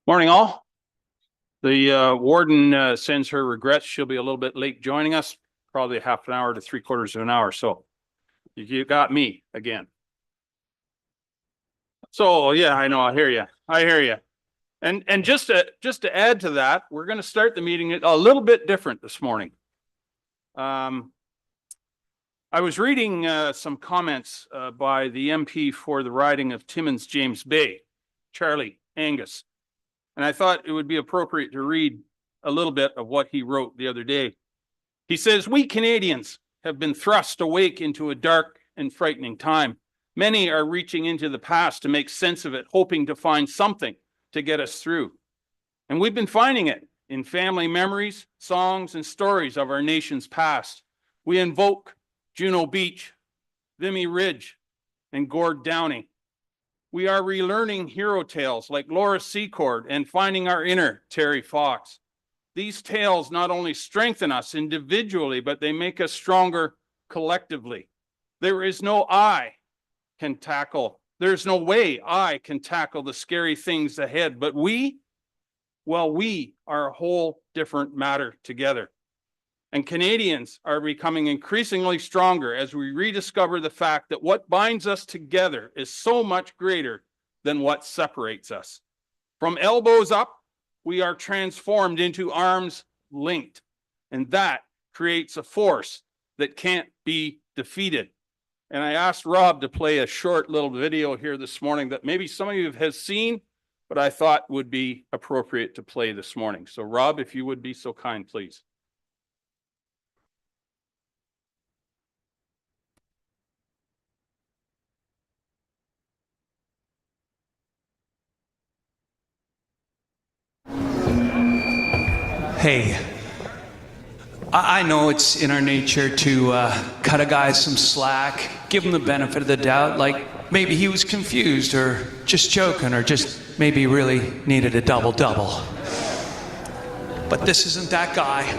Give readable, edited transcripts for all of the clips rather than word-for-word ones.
Morning, all. The warden sends her regrets. She'll be a little bit late joining us, probably half an hour to 3/4 of an hour. So you got me again. So yeah, I know. I hear you. I hear you. And just to add to that, we're going to start the meeting a little bit different this morning. I was reading some comments by the MP for the riding of Timmins James Bay, Charlie Angus. And I thought it would be appropriate to read a little bit of what he wrote the other day. He says, "We Canadians have been thrust awake into a dark and frightening time. Many are reaching into the past to make sense of it, hoping to find something to get us through. And we've been finding it in family memories, songs, and stories of our nation's past. We invoke Juno Beach, Vimy Ridge, and Gord Downie. We are relearning hero tales like Laura Secord and finding our inner Terry Fox. These tales not only strengthen us individually, but they make us stronger collectively. There's no way I can tackle the scary things ahead, but we are a whole different matter together. And Canadians are becoming increasingly stronger as we rediscover the fact that what binds us together is so much greater than what separates us. From elbows up, we are transformed into arms linked, and that creates a force that can't be defeated." And I asked Rob to play a short little video here this morning that maybe some of you have seen, but I thought would be appropriate to play this morning. So Rob, if you would be so kind, please. Hey, I know it's in our nature to cut a guy some slack, give him the benefit of the doubt, like maybe he was confused or just joking or just maybe really needed a double-double. But this isn't that guy.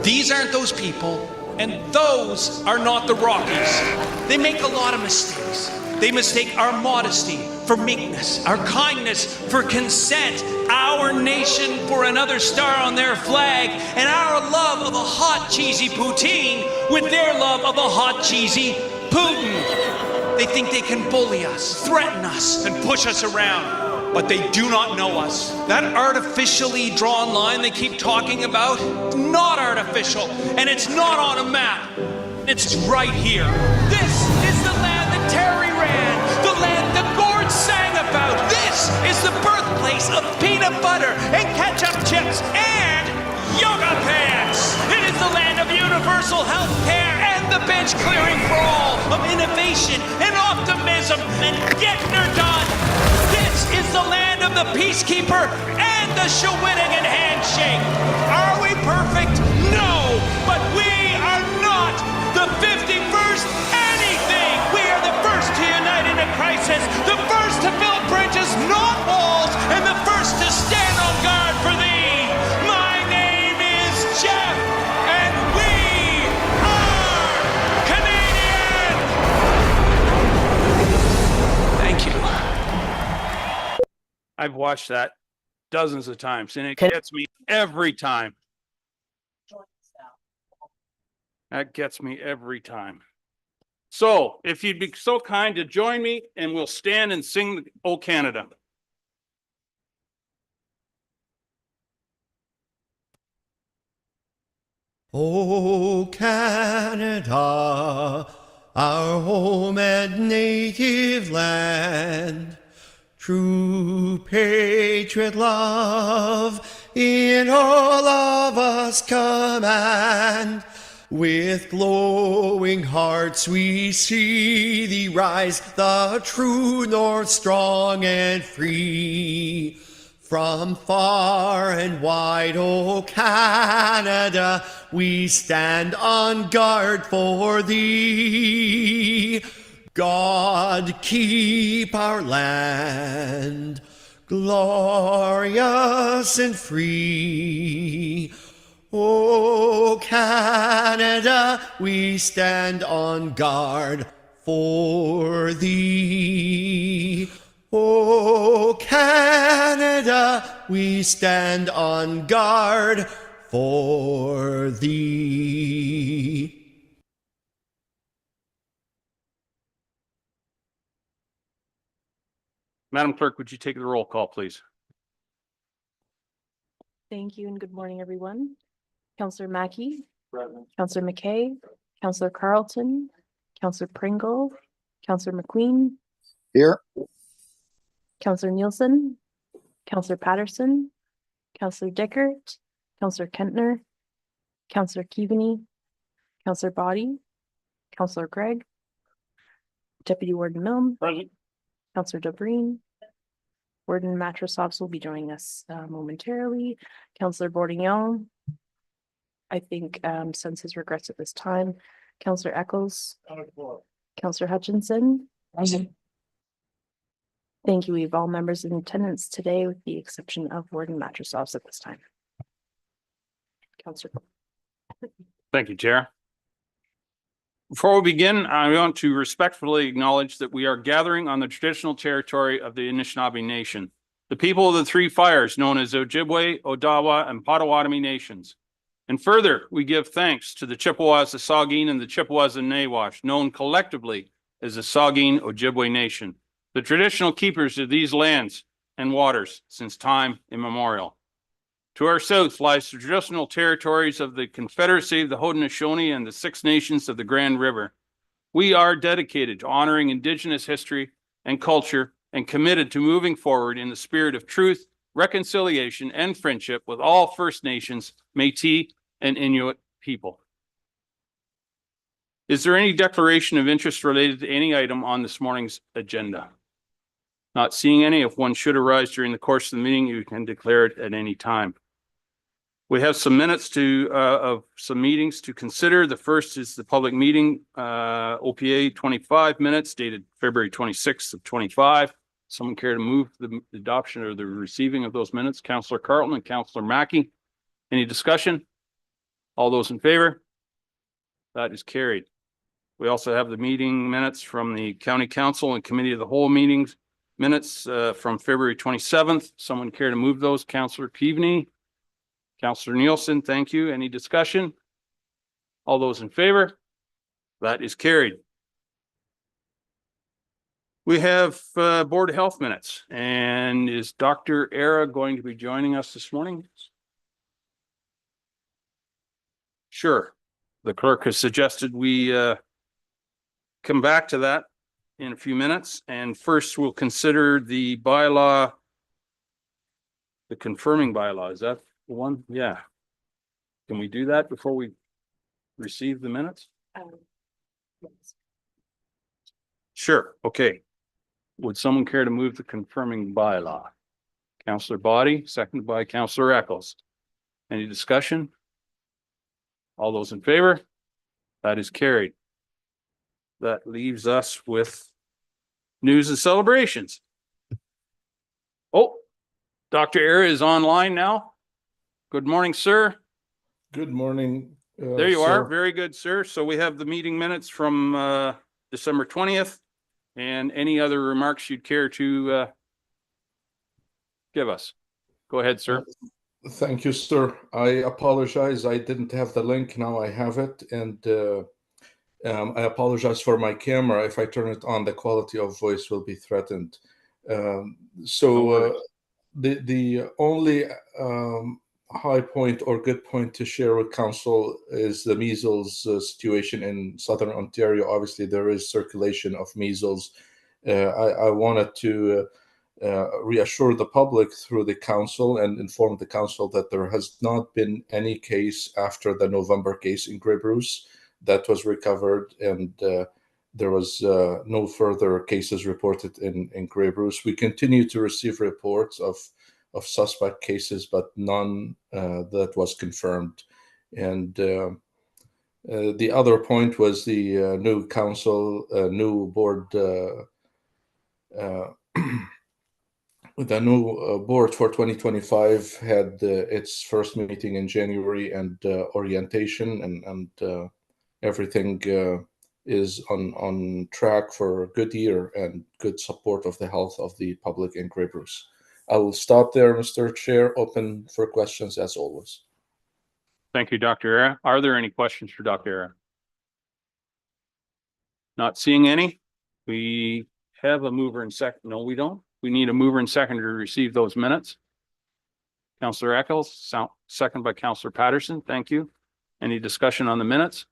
These aren't those people, and those are not the Rockies. They make a lot of mistakes. They mistake our modesty for meekness, our kindness for consent, our nation for another star on their flag, and our love of a hot, cheesy poutine with their love of a hot, cheesy Putin. They think they can bully us, threaten us, and push us around, but they do not know us. That artificially drawn line they keep talking about, not artificial, and it's not on a map. It's right here. This is the land that Terry ran, the land that Gord sang about. This is the birthplace of peanut butter and ketchup chips and yoga pants. It is the land of universal health care and the bench clearing for all, of innovation and optimism and getting her done. This is the land of the peacekeeper and the Shawinigan handshake. Are we perfect? No, but we are not the 51st anything. We are the first to unite in a crisis, the first to build bridges, not walls, and the first to stand on guard for thee. My name is Jeff, and we are Canadian. Thank you. I've watched that dozens of times, and it gets me every time. That gets me every time. So if you'd be so kind to join me, and we'll stand and sing "O Canada." O Canada, our home and native land, true patriot love in all of us command. With glowing hearts we see thee rise, the true north, strong and free. From far and wide, O Canada, we stand on guard for thee. God keep our land glorious and free. O Canada, we stand on guard for thee. O Canada, we stand on guard for thee. Madam Clerk, would you take the roll call, please? Thank you and good morning, everyone. Councillor Mackey, Councillor McKay, Councillor Carlton, Councillor Pringle, Councillor McQueen, Here. Councillor Nielsen, Councillor Patterson, Councillor Dickert, Councillor Kentner, Councillor Keaveney, Councillor Body, Councillor Gregg, Deputy Warden Milne, Present. Councillor Dobreen, Warden Matrosovs will be joining us momentarily. Councillor Bourdignon, I think sends his regrets at this time. Councillor Eccles, Councillor Hutchinson. Thank you. We have all members in attendance today with the exception of Warden Matrosovs at this time. Councillor. Thank you, Chair. Before we begin, I want to respectfully acknowledge that we are gathering on the traditional territory of the Anishinaabe Nation, the people of the three fires known as Ojibwe, Odawa, and Potawatomi nations. And further, we give thanks to the Chippewas, the Saugeen, and the Chippewas and Nawash, known collectively as the Saugeen Ojibwe Nation, the traditional keepers of these lands and waters since time immemorial. To our south lies the traditional territories of the Confederacy of the Haudenosaunee and the Six Nations of the Grand River. We are dedicated to honoring Indigenous history and culture and committed to moving forward in the spirit of truth, reconciliation, and friendship with all First Nations, Métis, and Inuit people. Is there any declaration of interest related to any item on this morning's agenda? Not seeing any. If one should arise during the course of the meeting, you can declare it at any time. We have some minutes of some meetings to consider. The first is the public meeting, OPA 25 minutes dated February 26th of 25. Someone care to move the adoption or the receiving of those minutes? Councillor Carlton and Councillor Mackey. Any discussion? All those in favor? That is carried. We also have the meeting minutes from the County Council and Committee of the Whole meetings minutes from February 27th. Someone care to move those? Councillor Keaveney. Councillor Nielsen, thank you. Any discussion? All those in favor? That is carried. We have Board of Health minutes. And is Dr. Era going to be joining us this morning? Sure. The clerk has suggested we come back to that in a few minutes. And first we'll consider the bylaw, the confirming bylaw. Is that the one? Yeah. Can we do that before we receive the minutes? Sure. Okay. Would someone care to move the confirming bylaw? Councillor Body, seconded by Councillor Eccles. Any discussion? All those in favor? That is carried. That leaves us with news and celebrations. Oh, Dr. Era is online now. Good morning, sir. Good morning. There you sir. are. Very good, sir. So we have the meeting minutes from December 20th and any other remarks you'd care to give us. Go ahead, sir. Thank you, sir. I apologize. I didn't have the link. Now I have it. And I apologize for my camera. If I turn it on, the quality of voice will be threatened. The only high point or good point to share with council is the measles situation in Southern Ontario. Obviously, there is circulation of measles. I wanted to reassure the public through the council and inform the council that there has not been any case after the November case in Grey Bruce that was recovered, and there was no further cases reported in Grey Bruce. We continue to receive reports of suspect cases, but none that was confirmed. And the other point was the new council, new board, the new board for 2025 had its first meeting in January and orientation, and everything is on track for a good year and good support of the health of the public in Grey Bruce. I will stop there, Mr. Chair. Open for questions as always. Thank you, Dr. Era. Are there any questions for Dr. Era? Not seeing any. We have a mover and second. No, we don't. We need a mover and second to receive those minutes. Councillor Eccles, second by Councillor Patterson. Thank you. Any discussion on the minutes?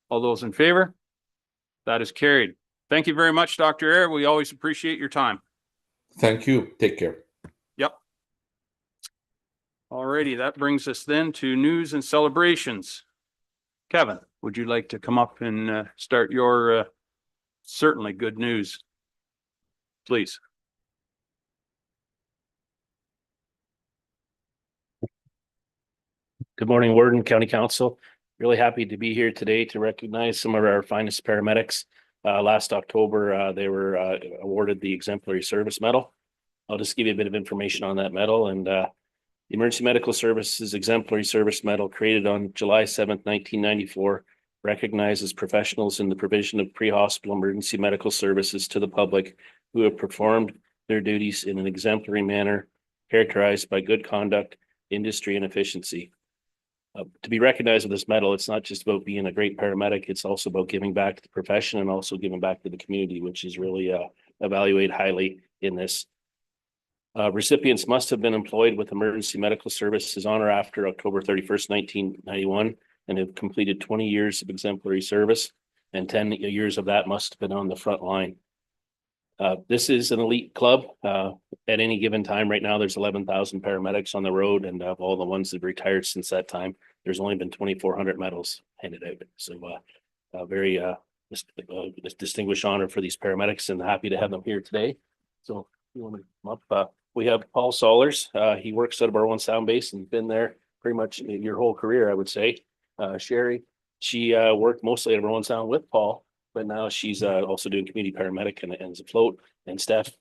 All those in favor? That is carried. Thank you very much, Dr. Era. We always appreciate your time. Thank you. Take care. Yep. Alrighty, that brings us then to news and celebrations. Kevin, would you like to come up and start your certainly good news? Please. Good morning, Warden, County Council. Really happy to be here today to recognize some of our finest paramedics. Last October, they were awarded the Exemplary Service Medal. I'll just give you a bit of information on that medal. And the Emergency Medical Services Exemplary Service Medal, created on July 7th, 1994, recognizes professionals in the provision of pre-hospital emergency medical services to the public who have performed their duties in an exemplary manner, characterized by good conduct, industry, and efficiency. To be recognized with this medal, it's not just about being a great paramedic, it's also about giving back to the profession and also giving back to the community, which is really evaluated highly in this. Recipients must have been employed with emergency medical services on or after October 31st, 1991, and have completed 20 years of exemplary service, and 10 years of that must have been on the front line. This is an elite club. At any given time right now, there's 11,000 paramedics on the road, and of all the ones that have retired since that time, there's only been 2,400 medals handed out. So very distinguished honor for these paramedics, and happy to have them here today. So you want to come up? We have Paul Sollers. He works out of our Owen Sound base and been there pretty much your whole career, I would say. Sherry, she worked mostly at our Owen Sound with Paul, but now she's also doing community paramedic and ends afloat. And Steph,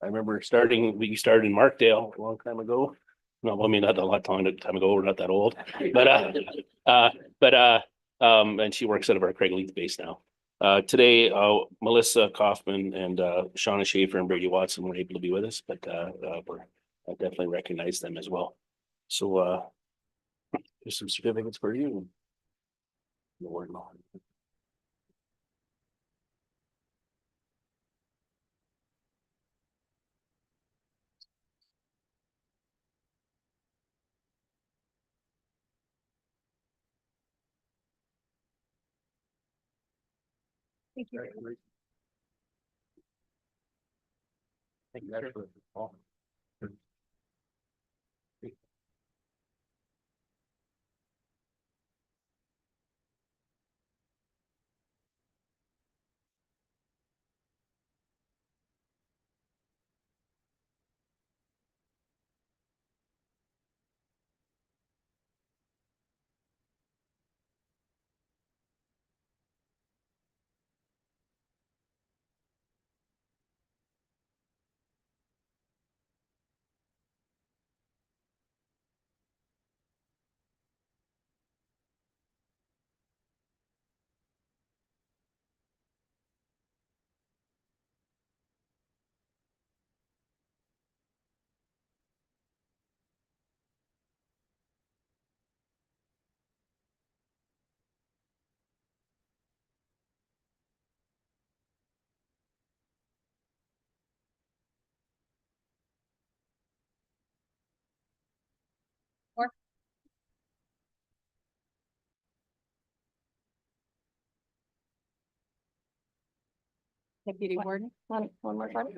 I remember we started in Markdale a long time ago. No, I mean, not a lot time ago, we're not that old, but and she works out of our Craig Leith base now. Today, Melissa Kaufman and Shauna Schaefer and Brady Watson were able to be with us, but I definitely recognize them as well. So there's some certificates for you. Thank you. Thank you. Deputy Warden, one more time.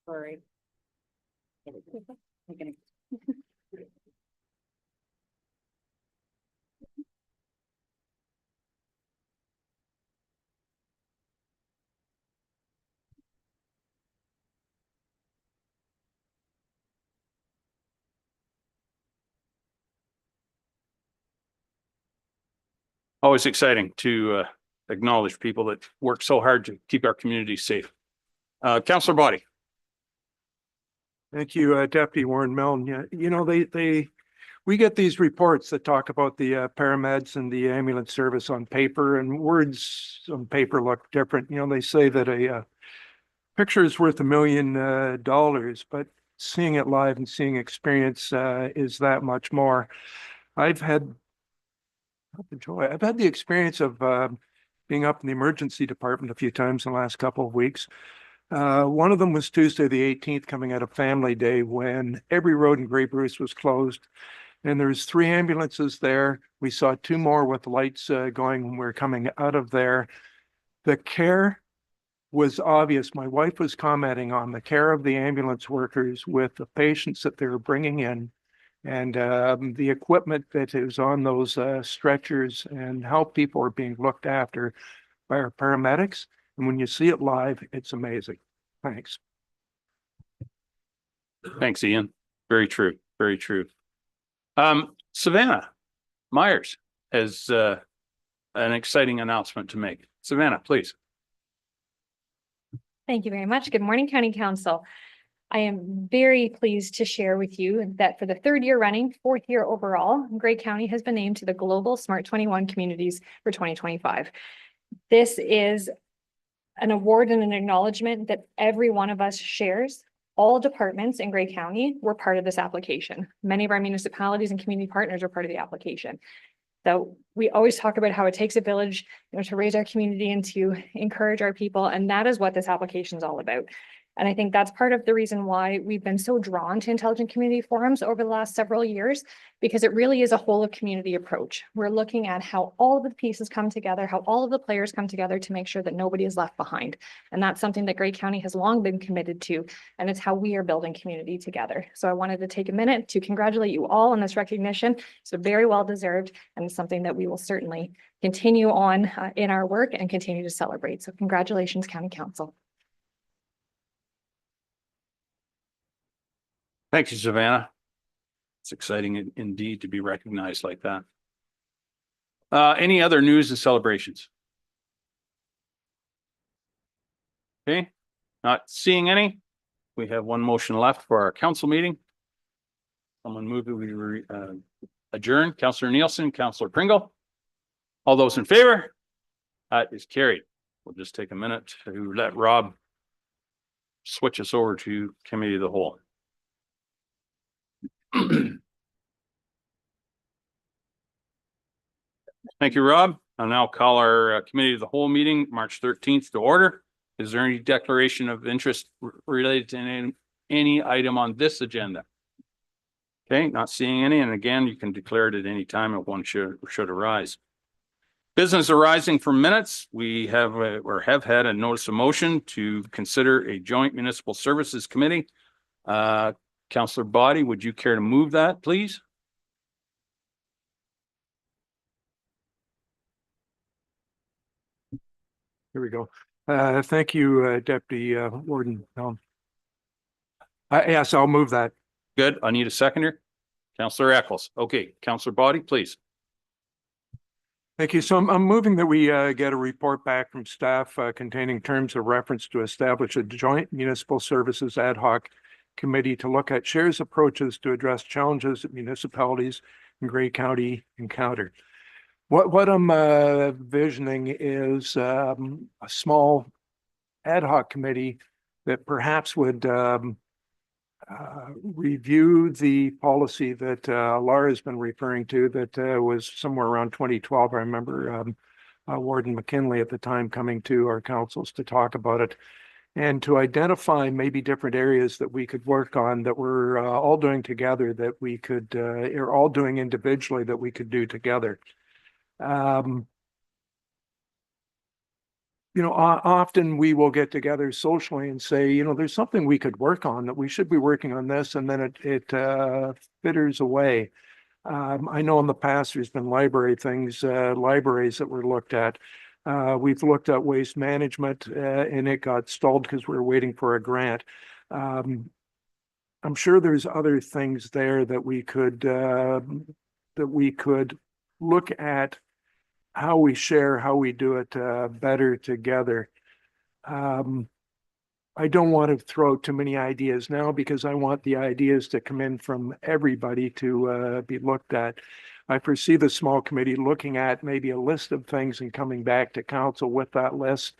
Sorry. Always exciting to acknowledge people that work so hard to keep our communities safe. Councillor Body. Thank you, Deputy Warren Melton. Yeah, you know, they we get these reports that talk about the paramedics and the ambulance service on paper, and words on paper look different. You know, they say that a picture is worth $1 million, but seeing it live and seeing experience is that much more. I've had the experience of being up in the emergency department a few times in the last couple of weeks. One of them was Tuesday, the 18th, coming out of Family Day, when every road in Grey Bruce was closed. And there's 3 ambulances there. We saw 2 more with lights going when we were coming out of there. The care was obvious. My wife was commenting on the care of the ambulance workers with the patients that they were bringing in, and the equipment that is on those stretchers, and how people are being looked after by our paramedics. And when you see it live, it's amazing. Thanks. Thanks, Ian. Very true. Very true. Savannah Myers has an exciting announcement to make. Savannah, please. Thank you very much. Good morning, County Council. I am very pleased to share with you that for the 3rd year running, 4th year overall, Grey County has been named to the Global Smart 21 Communities for 2025. This is an award and an acknowledgement that every one of us shares. All departments in Grey County were part of this application. Many of our municipalities and community partners are part of the application. So we always talk about how it takes a village, to raise our community and to encourage our people. And that is what this application is all about. And I think that's part of the reason why we've been so drawn to intelligent community forums over the last several years, because it really is a whole of community approach. We're looking at how all of the pieces come together, how all of the players come together to make sure that nobody is left behind. And that's something that Grey County has long been committed to, and it's how we are building community together. So I wanted to take a minute to congratulate you all on this recognition. So very well deserved, and it's something that we will certainly continue on in our work and continue to celebrate. So congratulations, County Council. Thank you, Savannah. It's exciting indeed to be recognized like that. Any other news and celebrations? Okay, not seeing any. We have one motion left for our council meeting. Someone move that we adjourn. Councillor Nielsen, Councillor Pringle. All those in favor? That is carried. We'll just take a minute to let Rob switch us over to Committee of the Whole. Thank you, Rob. I'll now call our Committee of the Whole meeting, March 13th, to order. Is there any declaration of interest related to any item on this agenda? Okay, not seeing any. And again, you can declare it at any time if one should arise. Business arising from minutes. We have or have had a notice of motion to consider a joint municipal services committee. Councillor Body, would you care to move that, please? Here we go. Thank you, Deputy Warden. Yes, I'll move that. Good. I need a seconder. Councillor Eccles. Okay, Councillor Body, please. Thank you. So I'm moving that we get a report back from staff containing terms of reference to establish a joint municipal services ad hoc committee to look at shares approaches to address challenges that municipalities in Grey County encounter. What I'm visioning is a small ad hoc committee that perhaps would review the policy that Laura has been referring to, that was somewhere around 2012. I remember Warden McKinley at the time coming to our councils to talk about it, and to identify maybe different areas that we could work on that we're all doing together, that we could, or all doing individually, that we could do together. Often we will get together socially and say, there's something we could work on, that we should be working on this, and then it fitters away. I know in the past there's been libraries that were looked at. We've looked at waste management and it got stalled because we were waiting for a grant. I'm sure there's other things there that we could look at, how we share, how we do it better together. I don't want to throw too many ideas now because I want the ideas to come in from everybody to be looked at. I foresee the small committee looking at maybe a list of things and coming back to council with that list,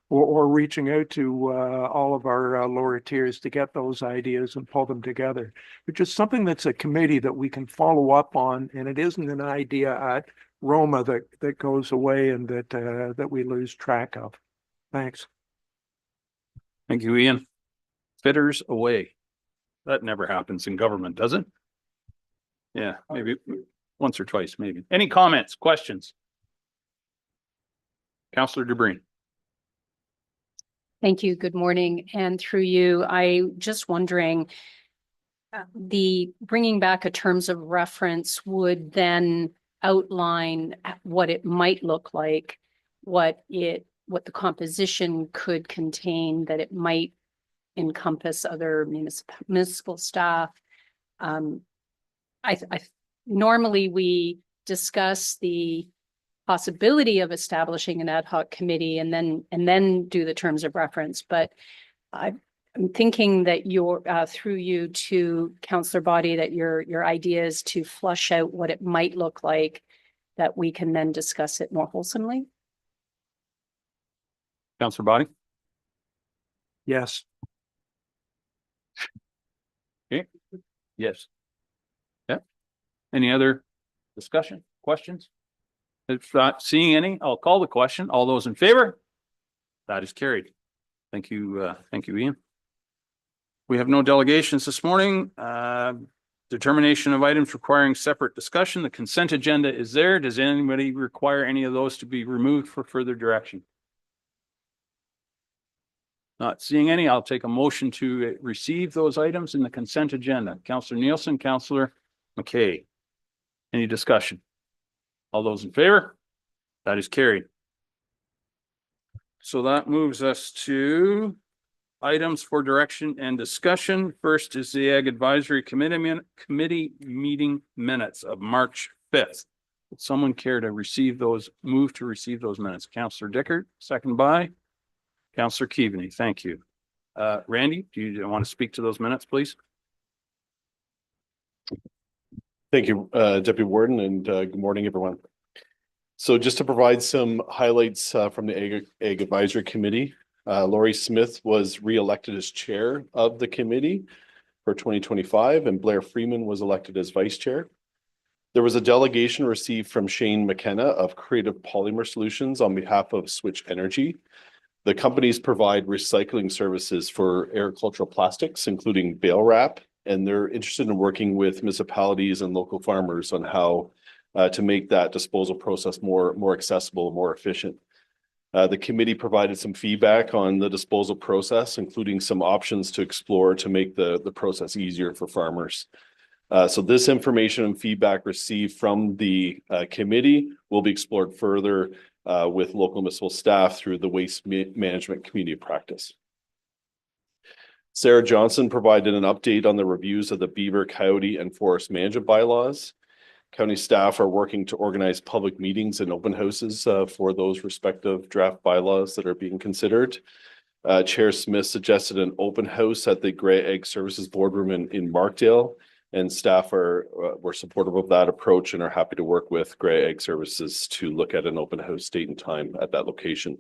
or reaching out to all of our lower tiers to get those ideas and pull them together. But just something that's a committee that we can follow up on, and it isn't an idea at Roma that goes away and that we lose track of. Thanks. Thank you, Ian. Fitters away. That never happens in government, does it? Yeah, maybe once or twice, maybe. Any comments, questions? Councillor DeBreen. Thank you. Good morning. And through you, I just wondering, the bringing back a terms of reference would then outline what it might look like, what the composition could contain, that it might encompass other municipal staff. Normally we discuss the possibility of establishing an ad hoc committee and then do the terms of reference. But I'm thinking that through you to Councillor Body, that your idea is to flush out what it might look like, that we can then discuss it more wholesomely. Councillor Body. Yes. Okay. Yes. Yep. Any other discussion, questions? If not seeing any, I'll call the question. All those in favor? That is carried. Thank you. Thank you, Ian. We have no delegations this morning. Determination of items requiring separate discussion. The consent agenda is there. Does anybody require any of those to be removed for further direction? Not seeing any, I'll take a motion to receive those items in the consent agenda. Councillor Nielsen, Councillor McKay. Any discussion? All those in favor? That is carried. So that moves us to items for direction and discussion. First is the Ag Advisory Committee meeting minutes of March 5th. Would someone care to move to receive those minutes? Councillor Dickert, second by Councillor Keaveney. Thank you. Randy, do you want to speak to those minutes, please? Thank you, Deputy Warden, and good morning, everyone. So just to provide some highlights from the Ag Advisory Committee, Laurie Smith was re-elected as chair of the committee for 2025, and Blair Freeman was elected as vice chair. There was a delegation received from Shane McKenna of Creative Polymer Solutions on behalf of Switch Energy. The companies provide recycling services for agricultural plastics, including bale wrap, and they're interested in working with municipalities and local farmers on how to make that disposal process more accessible, more efficient. The committee provided some feedback on the disposal process, including some options to explore to make the process easier for farmers. So this information and feedback received from the committee will be explored further with local municipal staff through the waste management community practice. Sarah Johnson provided an update on the reviews of the beaver, coyote, and forest management bylaws. County staff are working to organize public meetings and open houses for those respective draft bylaws that are being considered. Chair Smith suggested an open house at the Gray Egg Services Boardroom in Markdale, and staff were supportive of that approach and are happy to work with Gray Egg Services to look at an open house date and time at that location.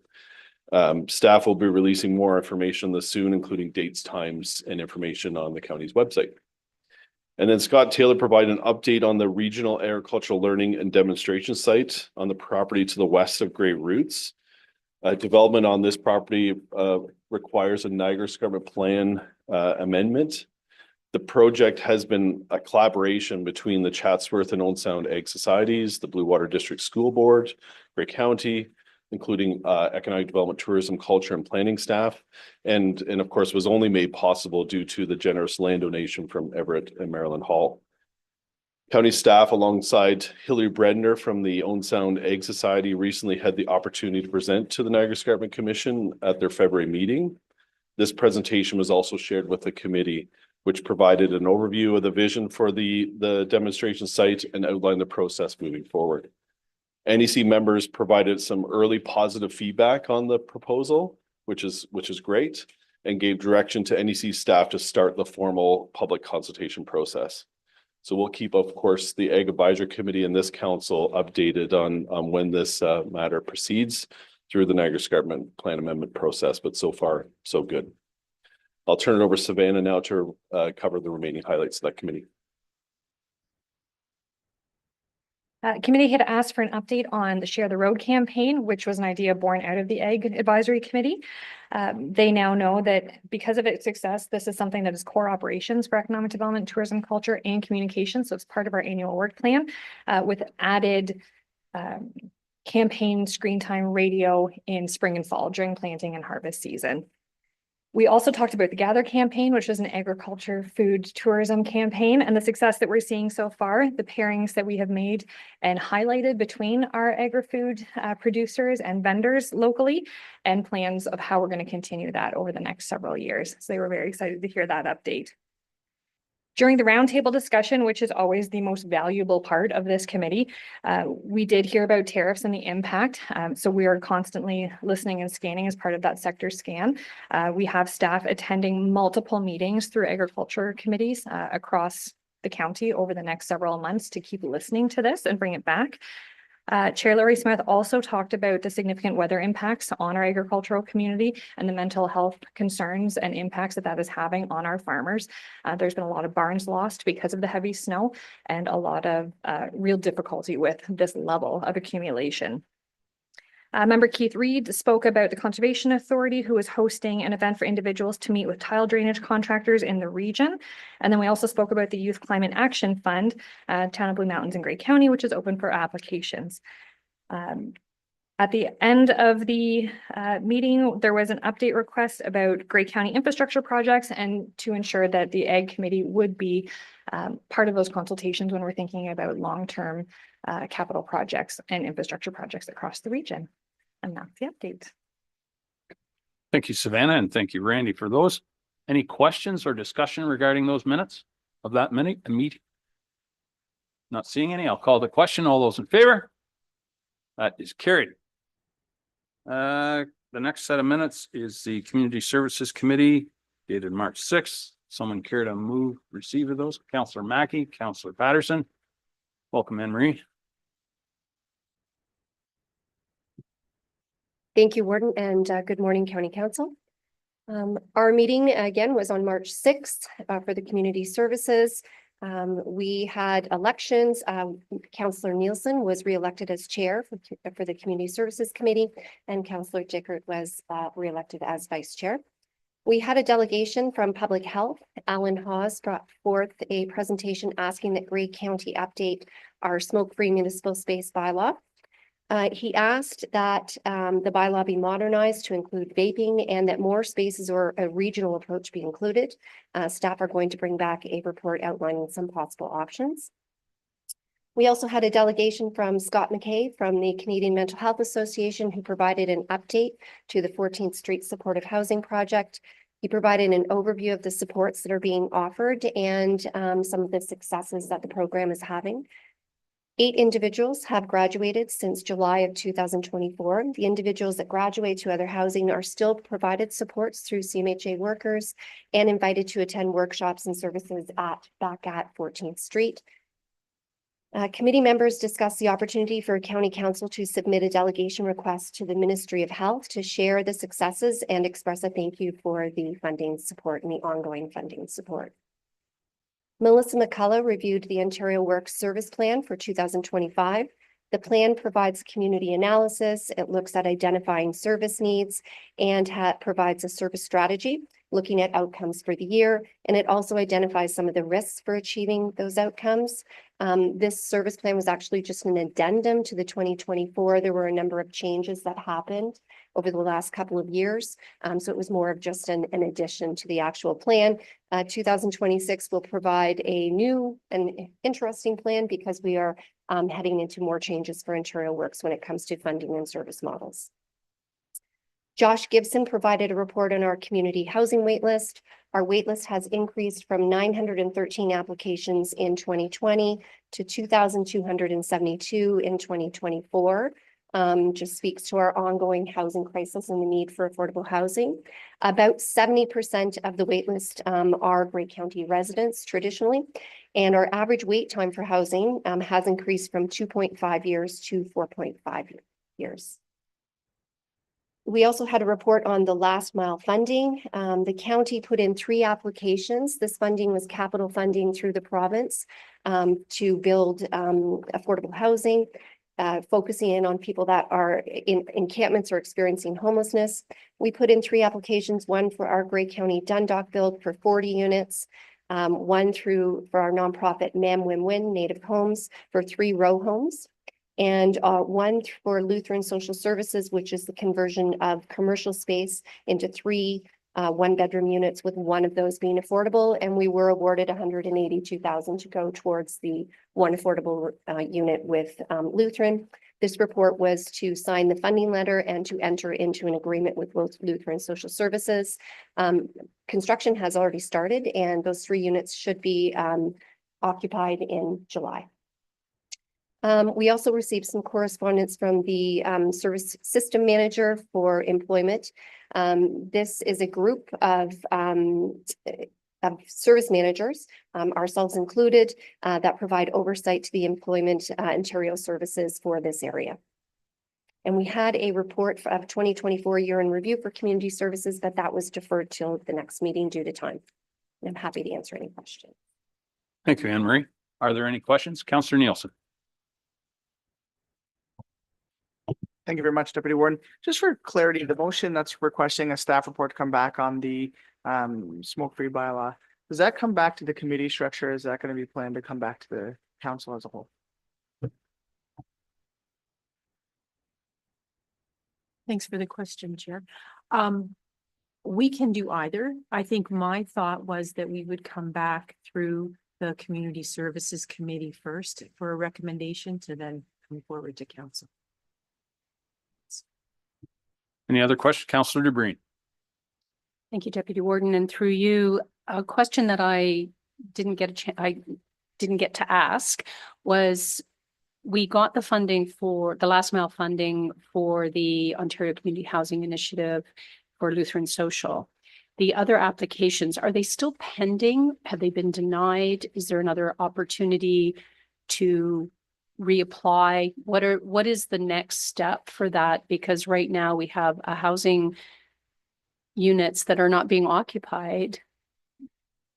Staff will be releasing more information on this soon, including dates, times, and information on the county's website. And then Scott Taylor provided an update on the Regional Agricultural Learning and Demonstration Site on the property to the west of Grey Roots. Development on this property requires a Niagara Escarpment Plan amendment. The project has been a collaboration between the Chatsworth and Owen Sound Ag Societies, the Blue Water District School Board, Grey County, including economic development, tourism, culture, and planning staff. And of course, was only made possible due to the generous land donation from Everett and Marilyn Hall. County staff, alongside Hilary Bredner from the Owen Sound Ag Society, recently had the opportunity to present to the Niagara Escarpment Commission at their February meeting. This presentation was also shared with the committee, which provided an overview of the vision for the demonstration site and outlined the process moving forward. NEC members provided some early positive feedback on the proposal, which is great. and gave direction to NEC staff to start the formal public consultation process. So we'll keep, of course, the Ag Advisory Committee and this council updated on when this matter proceeds through the Niagara Escarpment Plan Amendment process, but so far, so good. I'll turn it over to Savannah now to cover the remaining highlights of that committee. Committee had asked for an update on the Share the Road campaign, which was an idea born out of the Ag Advisory Committee. They now know that because of its success, this is something that is core operations for economic development, tourism, culture, and communication. So it's part of our annual work plan with added campaign screen time radio in spring and fall during planting and harvest season. We also talked about the Gather campaign, which is an agriculture, food, tourism campaign, and the success that we're seeing so far, the pairings that we have made and highlighted between our agri-food producers and vendors locally, and plans of how we're going to continue that over the next several years. So they were very excited to hear that update. During the roundtable discussion, which is always the most valuable part of this committee, we did hear about tariffs and the impact. So we are constantly listening and scanning as part of that sector scan. We have staff attending multiple meetings through agriculture committees across the county over the next several months to keep listening to this and bring it back. Chair Larry Smith also talked about the significant weather impacts on our agricultural community and the mental health concerns and impacts that is having on our farmers. There's been a lot of barns lost because of the heavy snow and a lot of real difficulty with this level of accumulation. Member Keith Reed spoke about the Conservation Authority, who is hosting an event for individuals to meet with tile drainage contractors in the region. And then we also spoke about the Youth Climate Action Fund, Town of Blue Mountains in Grey County, which is open for applications. At the end of the meeting, there was an update request about Grey County infrastructure projects and to ensure that the Ag Committee would be part of those consultations when we're thinking about long-term capital projects and infrastructure projects across the region. And that's the update. Thank you, Savannah, and thank you, Randy, for those. Any questions or discussion regarding those minutes of that meeting? Not seeing any. I'll call the question. All those in favor? That is carried. The next set of minutes is the Community Services Committee dated March 6th. Someone care to move receive of those? Councillor Mackey, Councillor Patterson. Welcome, Anne-Marie. Thank you, Warden, and good morning, County Council. Our meeting again was on March 6th for the Community Services. We had elections. Councillor Nielsen was re-elected as chair for the Community Services Committee, and Councillor Dickert was re-elected as vice chair. We had a delegation from Public Health. Alan Hawes brought forth a presentation asking that Grey County update our smoke-free municipal space bylaw. He asked that the bylaw be modernized to include vaping and that more spaces or a regional approach be included. Staff are going to bring back a report outlining some possible options. We also had a delegation from Scott McKay from the Canadian Mental Health Association, who provided an update to the 14th Street Supportive Housing Project. He provided an overview of the supports that are being offered and some of the successes that the program is having. 8 individuals have graduated since July of 2024. The individuals that graduate to other housing are still provided supports through CMHA workers and invited to attend workshops and services back at 14th Street. Committee members discussed the opportunity for County Council to submit a delegation request to the Ministry of Health to share the successes and express a thank you for the funding support and the ongoing funding support. Melissa McCullough reviewed the Ontario Works Service Plan for 2025. The plan provides community analysis. It looks at identifying service needs and provides a service strategy, looking at outcomes for the year. And it also identifies some of the risks for achieving those outcomes. This service plan was actually just an addendum to the 2024. There were a number of changes that happened over the last couple of years. So it was more of just an addition to the actual plan. 2026 will provide a new and interesting plan because we are heading into more changes for Ontario Works when it comes to funding and service models. Josh Gibson provided a report on our community housing waitlist. Our waitlist has increased from 913 applications in 2020 to 2,272 in 2024. just speaks to our ongoing housing crisis and the need for affordable housing. About 70% of the waitlist are Grey County residents traditionally, and our average wait time for housing has increased from 2.5 years to 4.5 years. We also had a report on the last mile funding. The county put in 3 applications. This funding was capital funding through the province to build affordable housing, focusing in on people that are in encampments or experiencing homelessness. We put in 3 applications, one for our Grey County Dundalk build for 40 units, one for our nonprofit Mam Wim Win Native Homes for 3 row homes, and one for Lutheran Social Services, which is the conversion of commercial space into 3 one-bedroom units, with one of those being affordable. And we were awarded $182,000 to go towards the one affordable unit with Lutheran. This report was to sign the funding letter and to enter into an agreement with both Lutheran Social Services. Construction has already started, and those 3 units should be occupied in July. We also received some correspondence from the service system manager for employment. This is a group of service managers, ourselves included, that provide oversight to the Employment Ontario services for this area. And we had a report of 2024 year in review for community services, but that was deferred till the next meeting due to time. And I'm happy to answer any questions. Thank you, Anne Marie. Are there any questions? Councillor Nielsen. Thank you very much, Deputy Warden. Just for clarity, the motion that's requesting a staff report to come back on the smoke-free bylaw, does that come back to the committee structure? Is that going to be planned to come back to the council as a whole? Thanks for the question, Chair. We can do either. I think my thought was that we would come back through the Community Services Committee first for a recommendation to then come forward to council. Any other questions? Councillor DeBreen. Thank you, Deputy Warden. And through you, a question that I didn't get to ask was, we got the funding for the last mile funding for the Ontario Community Housing Initiative for Lutheran Social. The other applications, are they still pending? Have they been denied? Is there another opportunity to reapply? What is the next step for that? Because right now we have a housing units that are not being occupied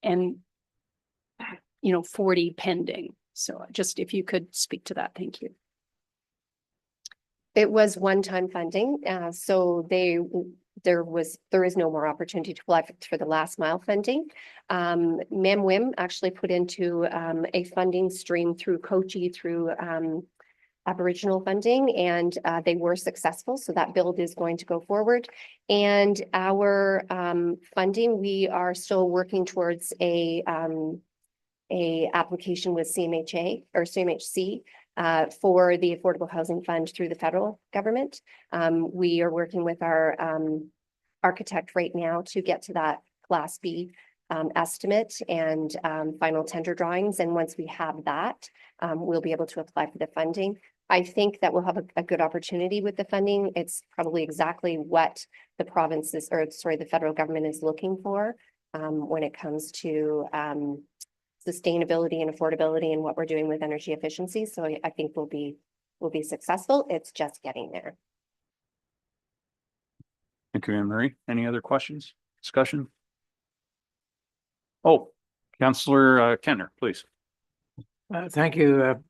and 40 pending. So just if you could speak to that, thank you. It was one-time funding, so there is no more opportunity to apply for the last mile funding. MemWim actually put into a funding stream through Kochi through Aboriginal funding, and they were successful. So that build is going to go forward. And our funding, we are still working towards a application with CMHA or CMHC for the Affordable Housing Fund through the federal government. We are working with our architect right now to get to that Class B estimate and final tender drawings. And once we have that, we'll be able to apply for the funding. I think that we'll have a good opportunity with the funding. It's probably exactly what the provinces, or sorry, the federal government is looking for when it comes to sustainability and affordability and what we're doing with energy efficiency. So I think we'll be successful. It's just getting there. Thank you, Anne Marie. Any other questions? Discussion? Oh, Councillor Kentner, please. Thank you,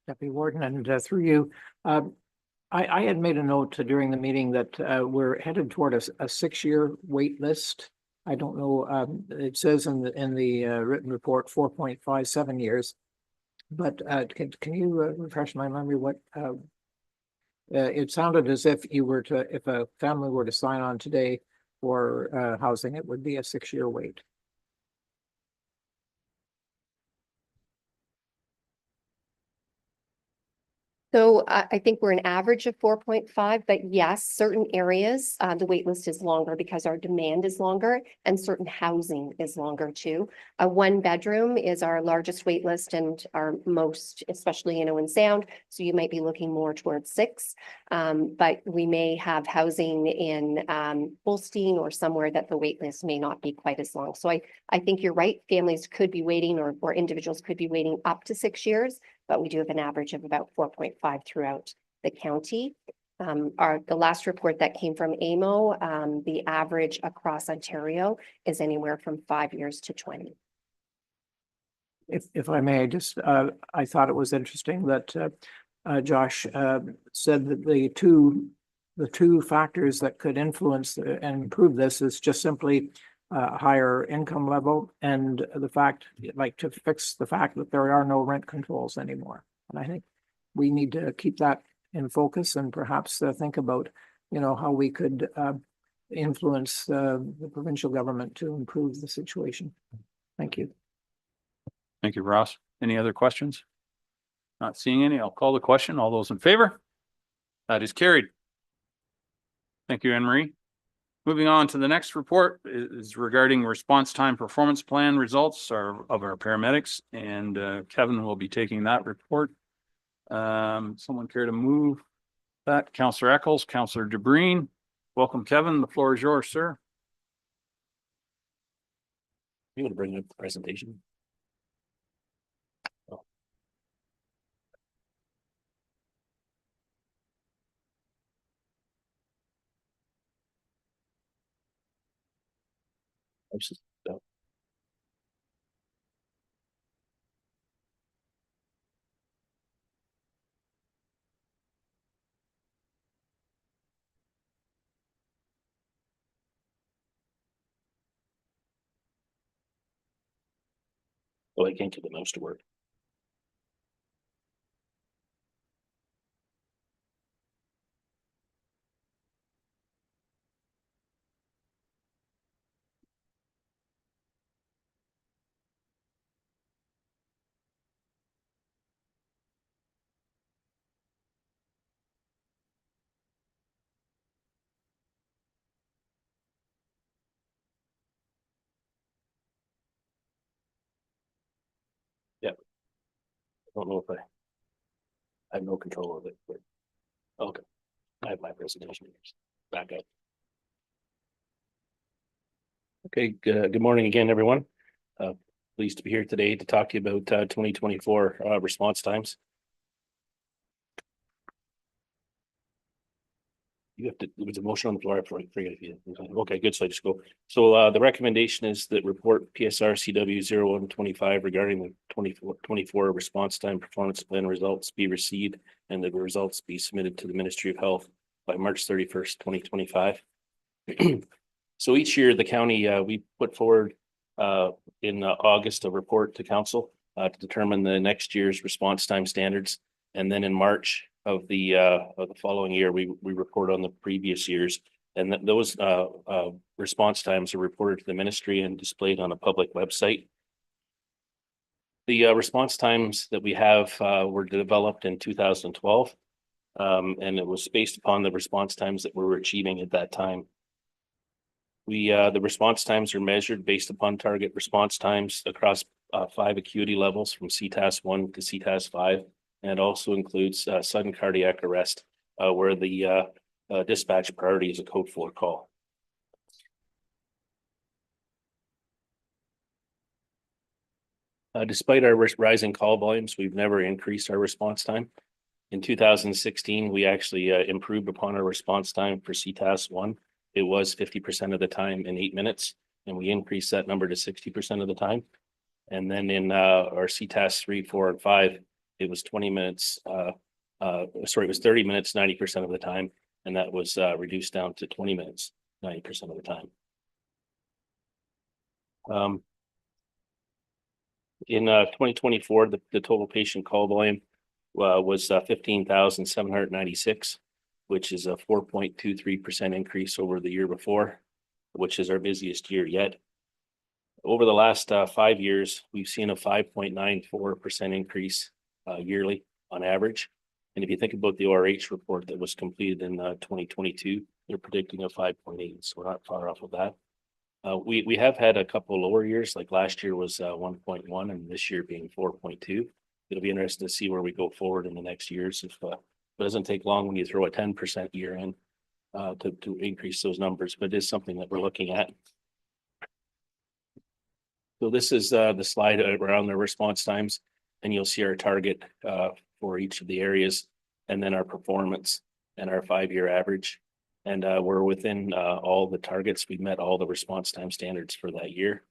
Deputy Warden, and through you. I had made a note during the meeting that we're headed toward a 6-year wait list. I don't know, it says in the written report 4.57 years, but can you refresh my memory what it sounded as if if a family were to sign on today for housing, it would be a 6-year wait. So I think we're an average of 4.5, but yes, certain areas, the wait list is longer because our demand is longer and certain housing is longer too. A 1-bedroom is our largest wait list and our most, especially in Owen Sound. So you might be looking more towards 6. But we may have housing in Holstein or somewhere that the wait list may not be quite as long. So I think you're right. Families could be waiting or individuals could be waiting up to 6 years, but we do have an average of about 4.5 throughout the county. The last report that came from AMO, the average across Ontario is anywhere from 5 years to 20. If I may, just, I thought it was interesting that Josh said that the two factors that could influence and improve this is just simply higher income level and the fact, like to fix the fact that there are no rent controls anymore. And I think we need to keep that in focus and perhaps think about, how we could influence the provincial government to improve the situation. Thank you. Thank you, Ross. Any other questions? Not seeing any. I'll call the question. All those in favor? That is carried. Thank you, Anne Marie. Moving on to the next report is regarding response time performance plan results of our paramedics, and Kevin will be taking that report. Someone care to move that? Councillor Eccles, Councillor DeBreen. Welcome, Kevin. The floor is yours, sir. You want to bring up the presentation? No. Oh, I can't get the mouse to work. Yeah. I don't know if I have no control of it, but okay. I have my presentation back up. Okay, good morning again, everyone. Pleased to be here today to talk to you about 2024 response times. You have to, there was a motion on the floor. I forget if you, okay, good. So I just go. So the recommendation is that report PSR CW 0125 regarding the 2024 response time performance plan results be received and the results be submitted to the Ministry of Health by March 31st, 2025. So each year the county, we put forward in August a report to council to determine the next year's response time standards. And then in March of the following year, we report on the previous years, and those response times are reported to the ministry and displayed on a public website. The response times that we have were developed in 2012, and it was based upon the response times that we were achieving at that time. The response times are measured based upon target response times across 5 acuity levels from CTAS 1 to CTAS 5. And it also includes sudden cardiac arrest, where the dispatch priority is a code 4 call. Despite our rising call volumes, we've never increased our response time. In 2016, we actually improved upon our response time for CTAS 1. It was 50% of the time in 8 minutes, and we increased that number to 60% of the time. And then in our CTAS 3, 4, and 5, it was 20 minutes, it was 30 minutes, 90% of the time. And that was reduced down to 20 minutes, 90% of the time. In 2024, the total patient call volume was 15,796, which is a 4.23% increase over the year before, which is our busiest year yet. Over the last 5 years, we've seen a 5.94% increase yearly on average. And if you think about the ORH report that was completed in 2022, they're predicting a 5.8, so we're not far off of that. We have had a couple lower years, like last year was 1.1 and this year being 4.2. It'll be interesting to see where we go forward in the next years. If it doesn't take long when you throw a 10% year in to increase those numbers, but it is something that we're looking at. So this is the slide around the response times, and you'll see our target for each of the areas, and then our performance and our 5-year average. And we're within all the targets. We've met all the response time standards for that year.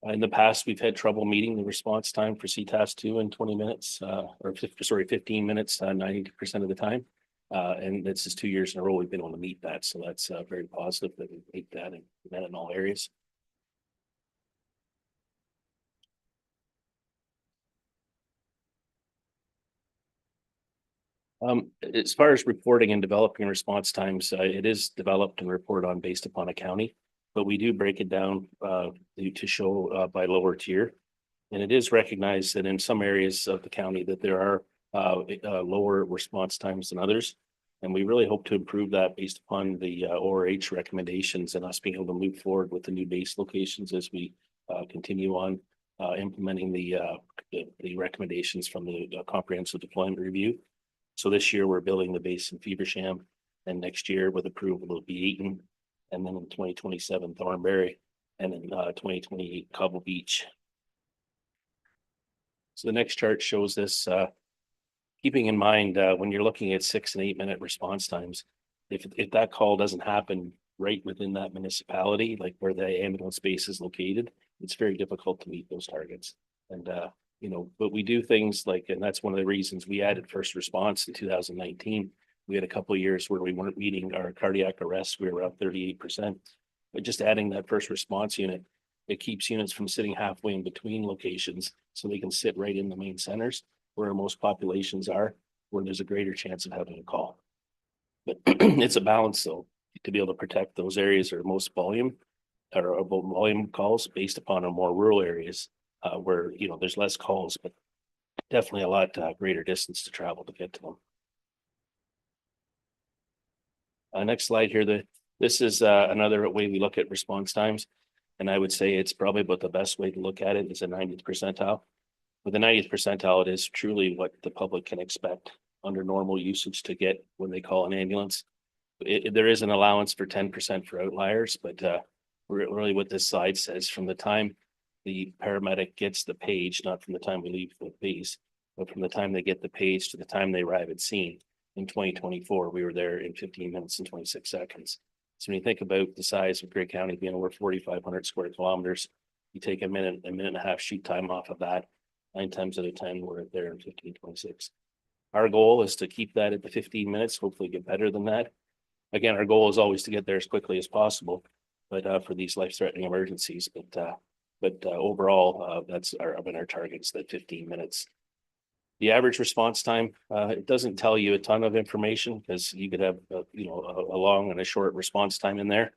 In the past, we've had trouble meeting the response time for CTAS 2 in 20 minutes, 15 minutes, 90% of the time. And this is 2 years in a row we've been able to meet that. So that's very positive that we meet that and met in all areas. As far as reporting and developing response times, it is developed and reported on based upon a county, but we do break it down to show by lower tier. And it is recognized that in some areas of the county that there are lower response times than others. And we really hope to improve that based upon the ORH recommendations and us being able to move forward with the new base locations as we continue on implementing the recommendations from the comprehensive deployment review. So this year we're building the base in Feversham, and next year with approval it'll be Eaton, and then in 2027 Thornbury, and in 2028 Cobble Beach. So the next chart shows this, keeping in mind when you're looking at 6 and 8 minute response times, if that call doesn't happen right within that municipality, like where the ambulance base is located, it's very difficult to meet those targets. And you know, but we do things like, and that's one of the reasons we added first response in 2019. We had a couple of years where we weren't meeting our cardiac arrests. We were around 38%, but just adding that first response unit, it keeps units from sitting halfway in between locations, so they can sit right in the main centers where most populations are, where there's a greater chance of having a call. But it's a balance though, to be able to protect those areas that are most volume or about volume calls based upon our more rural areas. Where, you know, there's less calls, but definitely a lot greater distance to travel to get to them. Next slide here. This is another way we look at response times. And I would say it's probably about the best way to look at it is a 90th percentile. With the 90th percentile, it is truly what the public can expect under normal usage to get when they call an ambulance. There is an allowance for 10% for outliers, but really what this slide says, from the time the paramedic gets the page, not from the time we leave the base, but from the time they get the page to the time they arrive at scene. In 2024, we were there in 15 minutes and 26 seconds. So when you think about the size of Grey County being over 4,500 square kilometers, you take a minute and a half sheet time off of that, 9 times out of 10, we're there in 15:26. Our goal is to keep that at the 15 minutes, hopefully get better than that. Again, our goal is always to get there as quickly as possible, but for these life-threatening emergencies, but overall, that's our targets, that 15 minutes. The average response time, it doesn't tell you a ton of information because you could have, you know, a long and a short response time in there,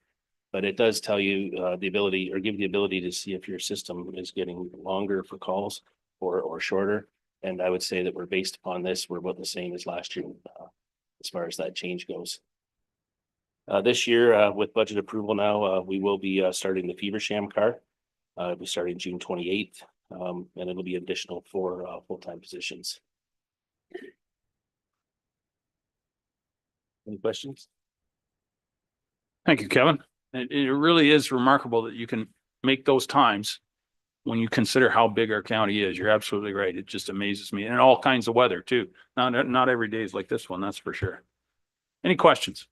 but it does tell you the ability, or give you the ability to see if your system is getting longer for calls or shorter. And I would say that we're based upon this, we're about the same as last year as far as that change goes. This year, with budget approval now, we will be starting the Feversham car. We start in June 28th, and it'll be additional 4 full-time positions. Any questions? Thank you, Kevin. It really is remarkable that you can make those times when you consider how big our county is. You're absolutely right. It just amazes me, and all kinds of weather too. Not every day is like this one, that's for sure. Any questions?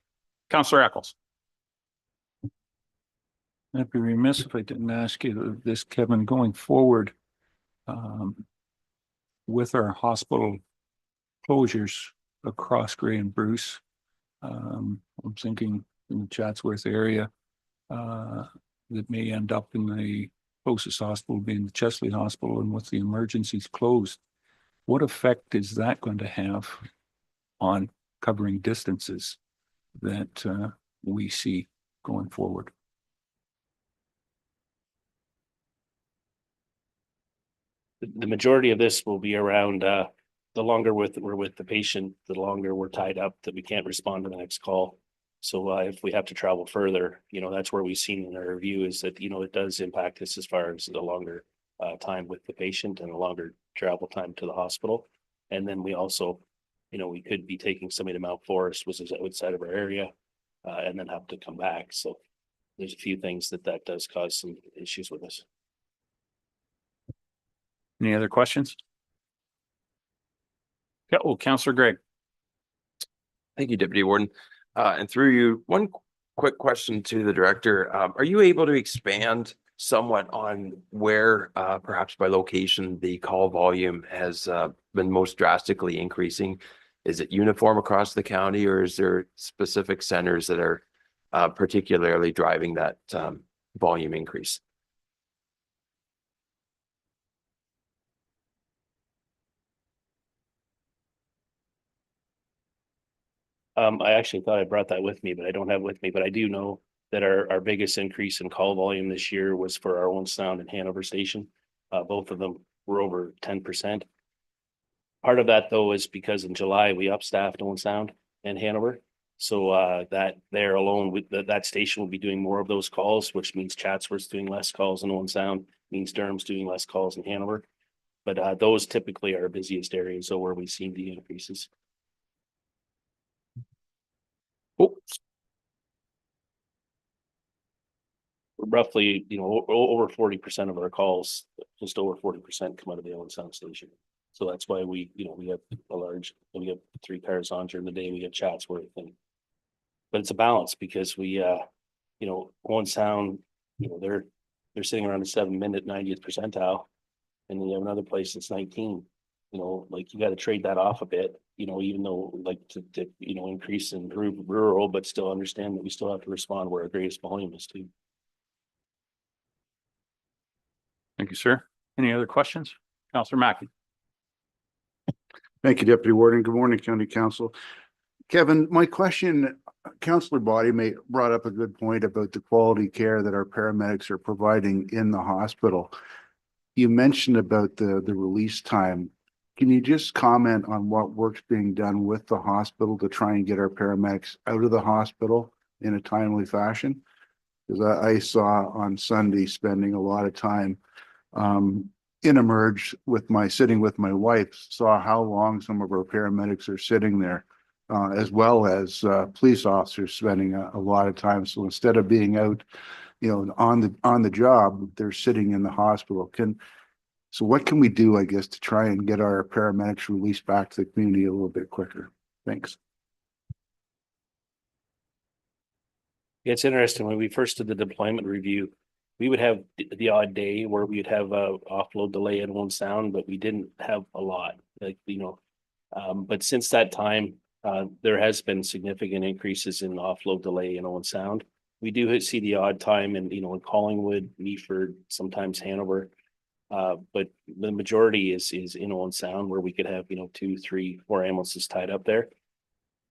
Councillor Eccles. I'd be remiss if I didn't ask you this, Kevin, going forward with our hospital closures across Grey and Bruce. I'm thinking in the Chatsworth area that may end up in the closest hospital being the Chesley Hospital, and with the emergencies closed, what effect is that going to have on covering distances that we see going forward? The majority of this will be around the longer we're with the patient, the longer we're tied up that we can't respond to the next call. So if we have to travel further, that's where we've seen in our review is that, it does impact us as far as the longer time with the patient and the longer travel time to the hospital. And then we also, we could be taking somebody to Mount Forest, which is outside of our area, and then have to come back. So there's a few things that does cause some issues with us. Any other questions? Yeah, oh, Councillor Gregg. Thank you, Deputy Warden. And through you, one quick question to the director. Are you able to expand somewhat on where, perhaps by location, the call volume has been most drastically increasing? Is it uniform across the county, or is there specific centers that are particularly driving that volume increase? I actually thought I brought that with me, but I don't have it with me, but I do know that our biggest increase in call volume this year was for our Owen Sound and Hanover Station. Both of them were over 10%. Part of that though is because in July we upstaffed Owen Sound and Hanover. So that there alone with that station will be doing more of those calls, which means Chatsworth's doing less calls in Owen Sound, means Durham's doing less calls in Hanover. But those typically are our busiest areas, so where we've seen the increases. Roughly, over 40% of our calls, just over 40% come out of the Owen Sound station. So that's why we have we have 3 cars on during the day. We have Chatsworth, but it's a balance because we, Owen Sound, they're sitting around the 7-minute 90th percentile, and then you have another place that's 19. Like you got to trade that off a bit, even though like to increase in rural, but still understand that we still have to respond where our greatest volume is too. Thank you, sir. Any other questions? Councillor Mackey. Thank you, Deputy Warden. Good morning, County Council. Kevin, my question, Councillor Body brought up a good point about the quality care that our paramedics are providing in the hospital. You mentioned about the release time. Can you just comment on what work's being done with the hospital to try and get our paramedics out of the hospital in a timely fashion? Because I saw on Sunday spending a lot of time in Emerge sitting with my wife, saw how long some of our paramedics are sitting there, as well as police officers spending a lot of time. So instead of being out, on the job, they're sitting in the hospital. So what can we do, I guess, to try and get our paramedics released back to the community a little bit quicker? Thanks. It's interesting. When we first did the deployment review, we would have the odd day where we'd have a offload delay in Owen Sound, but we didn't have a lot. But since that time, there has been significant increases in offload delay in Owen Sound. We do see the odd time in Collingwood, Meaford, sometimes Hanover. But the majority is in Owen Sound, where we could have 2, 3, 4 ambulances tied up there.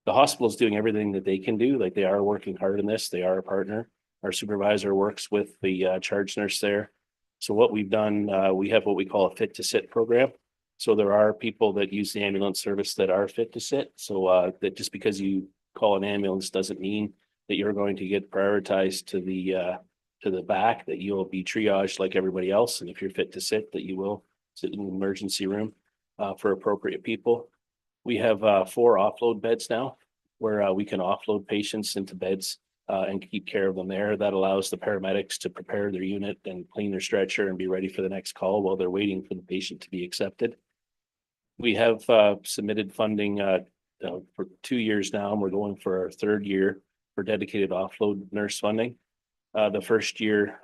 The hospital is doing everything that they can do. Like, they are working hard in this. They are a partner. Our supervisor works with the charge nurse there. So what we've done, we have what we call a fit to sit program. So there are people that use the ambulance service that are fit to sit. So that just because you call an ambulance doesn't mean that you're going to get prioritized to the back, that you'll be triaged like everybody else. And if you're fit to sit, that you will sit in the emergency room for appropriate people. We have 4 offload beds now where we can offload patients into beds and keep care of them there. That allows the paramedics to prepare their unit and clean their stretcher and be ready for the next call while they're waiting for the patient to be accepted. We have submitted funding for 2 years now, and we're going for our 3rd year for dedicated offload nurse funding. The first year,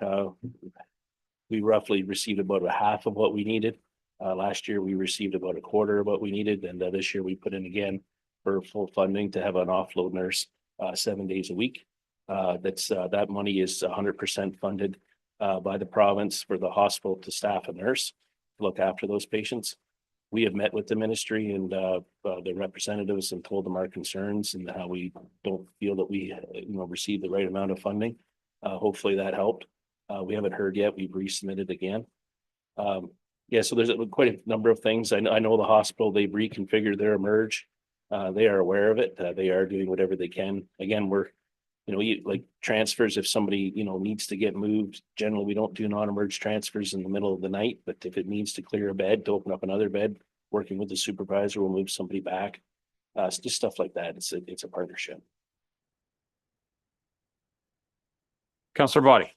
we roughly received about a half of what we needed. Last year, we received about a quarter of what we needed. And this year we put in again for full funding to have an offload nurse 7 days a week. That money is 100% funded by the province for the hospital to staff a nurse to look after those patients. We have met with the ministry and the representatives and told them our concerns and how we don't feel that we received the right amount of funding. Hopefully that helped. We haven't heard yet. We've resubmitted again. Yeah, so there's quite a number of things. I know the hospital, they've reconfigured their emerge. They are aware of it. They are doing whatever they can. Again, we're, like transfers, if somebody, needs to get moved, generally we don't do non-emerge transfers in the middle of the night, but if it needs to clear a bed, to open up another bed, working with the supervisor, we'll move somebody back. It's just stuff like that. It's a partnership. Councillor Body.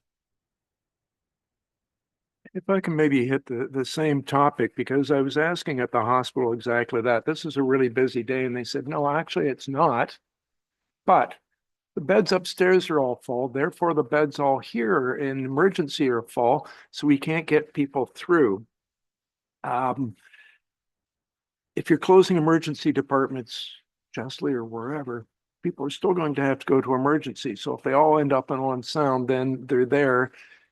If I can maybe hit the same topic, because I was asking at the hospital exactly that. This is a really busy day, and they said, no, actually it's not. But the beds upstairs are all full, therefore the beds all here in emergency are full, so we can't get people through. If you're closing emergency departments, Chesley or wherever, people are still going to have to go to emergency. So if they all end up in one sound, then they're there.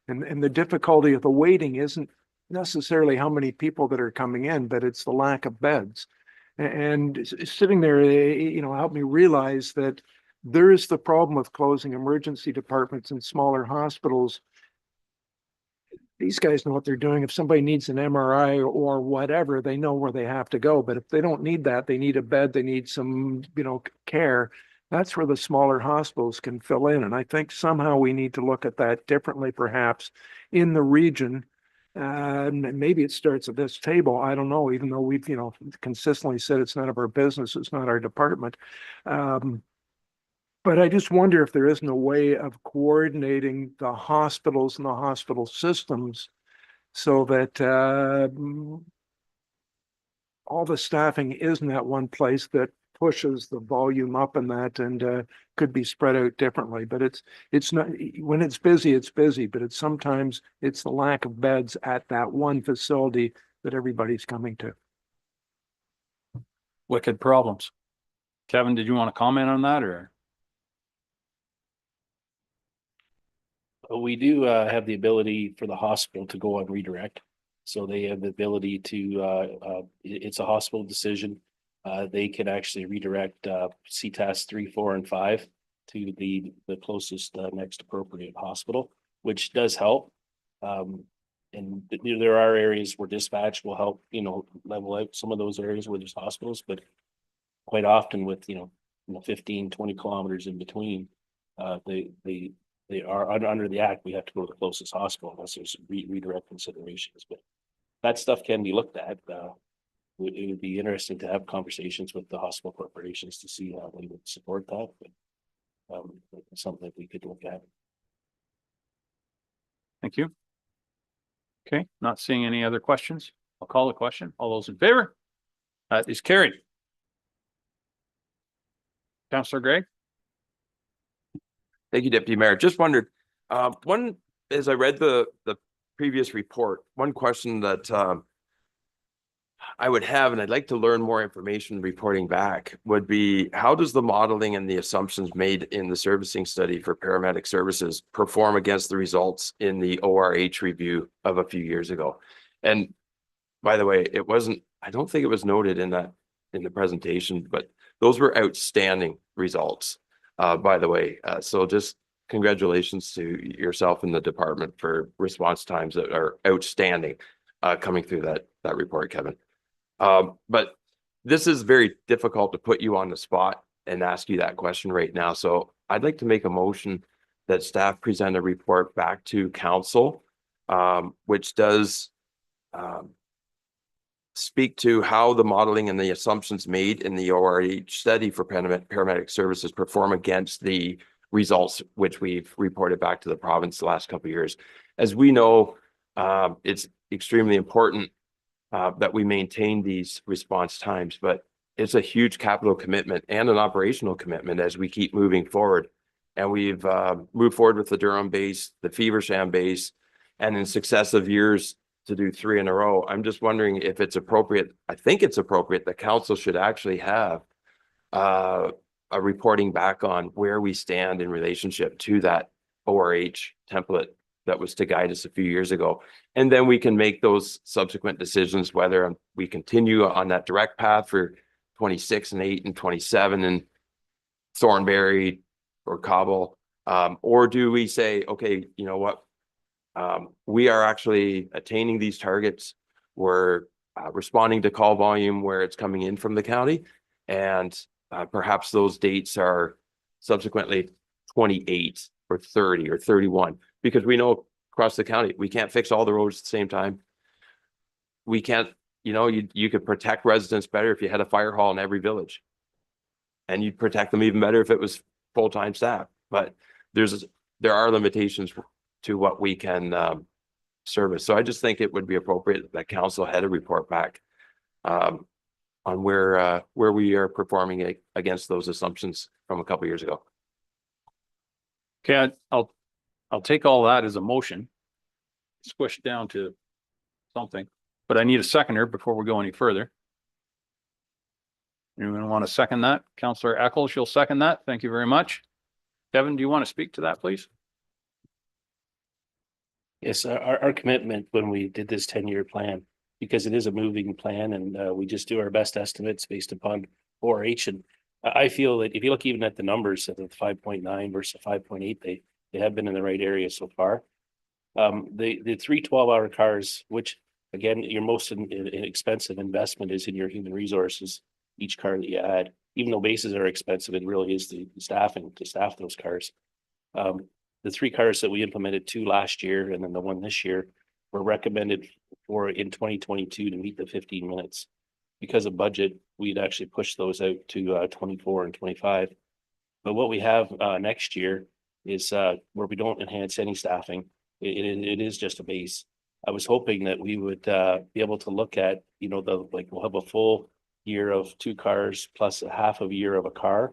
And the difficulty of the waiting isn't necessarily how many people that are coming in, but it's the lack of beds. And sitting there, helped me realize that there is the problem with closing emergency departments in smaller hospitals. These guys know what they're doing. If somebody needs an MRI or whatever, they know where they have to go. But if they don't need that, they need a bed, they need some, care. That's where the smaller hospitals can fill in. And I think somehow we need to look at that differently, perhaps in the region. Maybe it starts at this table. I don't know, even though we've, consistently said it's none of our business. It's not our department. But I just wonder if there isn't a way of coordinating the hospitals and the hospital systems so that all the staffing isn't at one place that pushes the volume up in that and could be spread out differently. But it's not, when it's busy, but sometimes it's the lack of beds at that one facility that everybody's coming to. Wicked problems. Kevin, did you want to comment on that or? We do have the ability for the hospital to go on redirect. So they have the ability to, it's a hospital decision. They can actually redirect CTAS 3, 4, and 5 to the closest next appropriate hospital, which does help. And there are areas where dispatch will help, level out some of those areas where there's hospitals, but quite often with, 15, 20 kilometers in between, they are under the act, we have to go to the closest hospital unless there's redirect considerations, but that stuff can be looked at. It would be interesting to have conversations with the hospital corporations to see how they would support that, but something that we could look at. Thank you. Okay, not seeing any other questions. I'll call the question. All those in favor? That is carried. Councillor Gray. Thank you, Deputy Mayor. Just wondered, as I read the previous report, one question that I would have, and I'd like to learn more information reporting back, would be how does the modeling and the assumptions made in the servicing study for paramedic services perform against the results in the ORH review of a few years ago? And by the way, I don't think it was noted in the presentation, but those were outstanding results. By the way, so just congratulations to yourself and the department for response times that are outstanding coming through that report, Kevin. But this is very difficult to put you on the spot and ask you that question right now. So I'd like to make a motion that staff present a report back to council, which does speak to how the modeling and the assumptions made in the ORH study for paramedic services perform against the results which we've reported back to the province the last couple of years. As we know, it's extremely important that we maintain these response times, but it's a huge capital commitment and an operational commitment as we keep moving forward. And we've moved forward with the Durham base, the Feversham base, and in successive years to do 3 in a row. I'm just wondering if it's appropriate. I think it's appropriate that council should actually have a reporting back on where we stand in relationship to that ORH template that was to guide us a few years ago. And then we can make those subsequent decisions, whether we continue on that direct path for 26 and 8 and 27 and Thornbury or Cobble, or do we say, okay, you know what? We are actually attaining these targets. we're responding to call volume where it's coming in from the county. And perhaps those dates are subsequently 28 or 30 or 31, because we know across the county, we can't fix all the roads at the same time. We can't, you could protect residents better if you had a fire hall in every village. And you'd protect them even better if it was full-time staff. But there are limitations to what we can service. So I just think it would be appropriate that council had a report back on where we are performing against those assumptions from a couple years ago. Okay, I'll take all that as a motion, squish it down to something, but I need a seconder before we go any further. Anyone want to second that? Councillor Eccles, you'll second that. Thank you very much. Kevin, do you want to speak to that, please? Yes, our commitment when we did this 10-year plan, because it is a moving plan, and we just do our best estimates based upon ORH. And I feel that if you look even at the numbers of the 5.9 versus 5.8, they have been in the right area so far. The 3 12-hour cars, which again, your most expensive investment is in your human resources. Each car that you add, even though bases are expensive, it really is the staffing to staff those cars. The 3 cars that we implemented 2 last year and then the 1 this year were recommended for in 2022 to meet the 15 minutes. Because of budget, we'd actually push those out to 24 and 25. But what we have next year is where we don't enhance any staffing. It is just a base. I was hoping that we would be able to look at, we'll have a full year of 2 cars plus a half of a year of a car.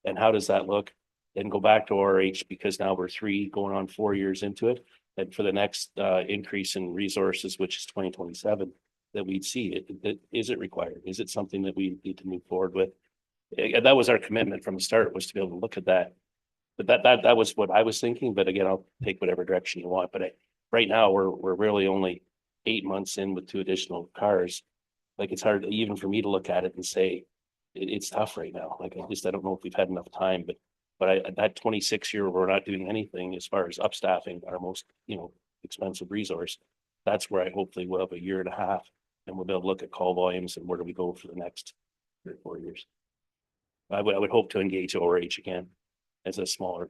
And how does that look? Then go back to ORH, because now we're 3 going on 4 years into it. And for the next increase in resources, which is 2027, that we'd see is it required? Is it something that we need to move forward with? That was our commitment from the start, was to be able to look at that. But that was what I was thinking. But again, I'll take whatever direction you want. But right now we're really only 8 months in with 2 additional cars. Like, it's hard even for me to look at it and say it's tough right now. Like, I don't know if we've had enough time, but that 26 year, we're not doing anything as far as upstaffing our most, expensive resource. That's where I hopefully will have a year and a half, and we'll be able to look at call volumes and where do we go for the next 3 or 4 years. I would hope to engage ORH again as a smaller.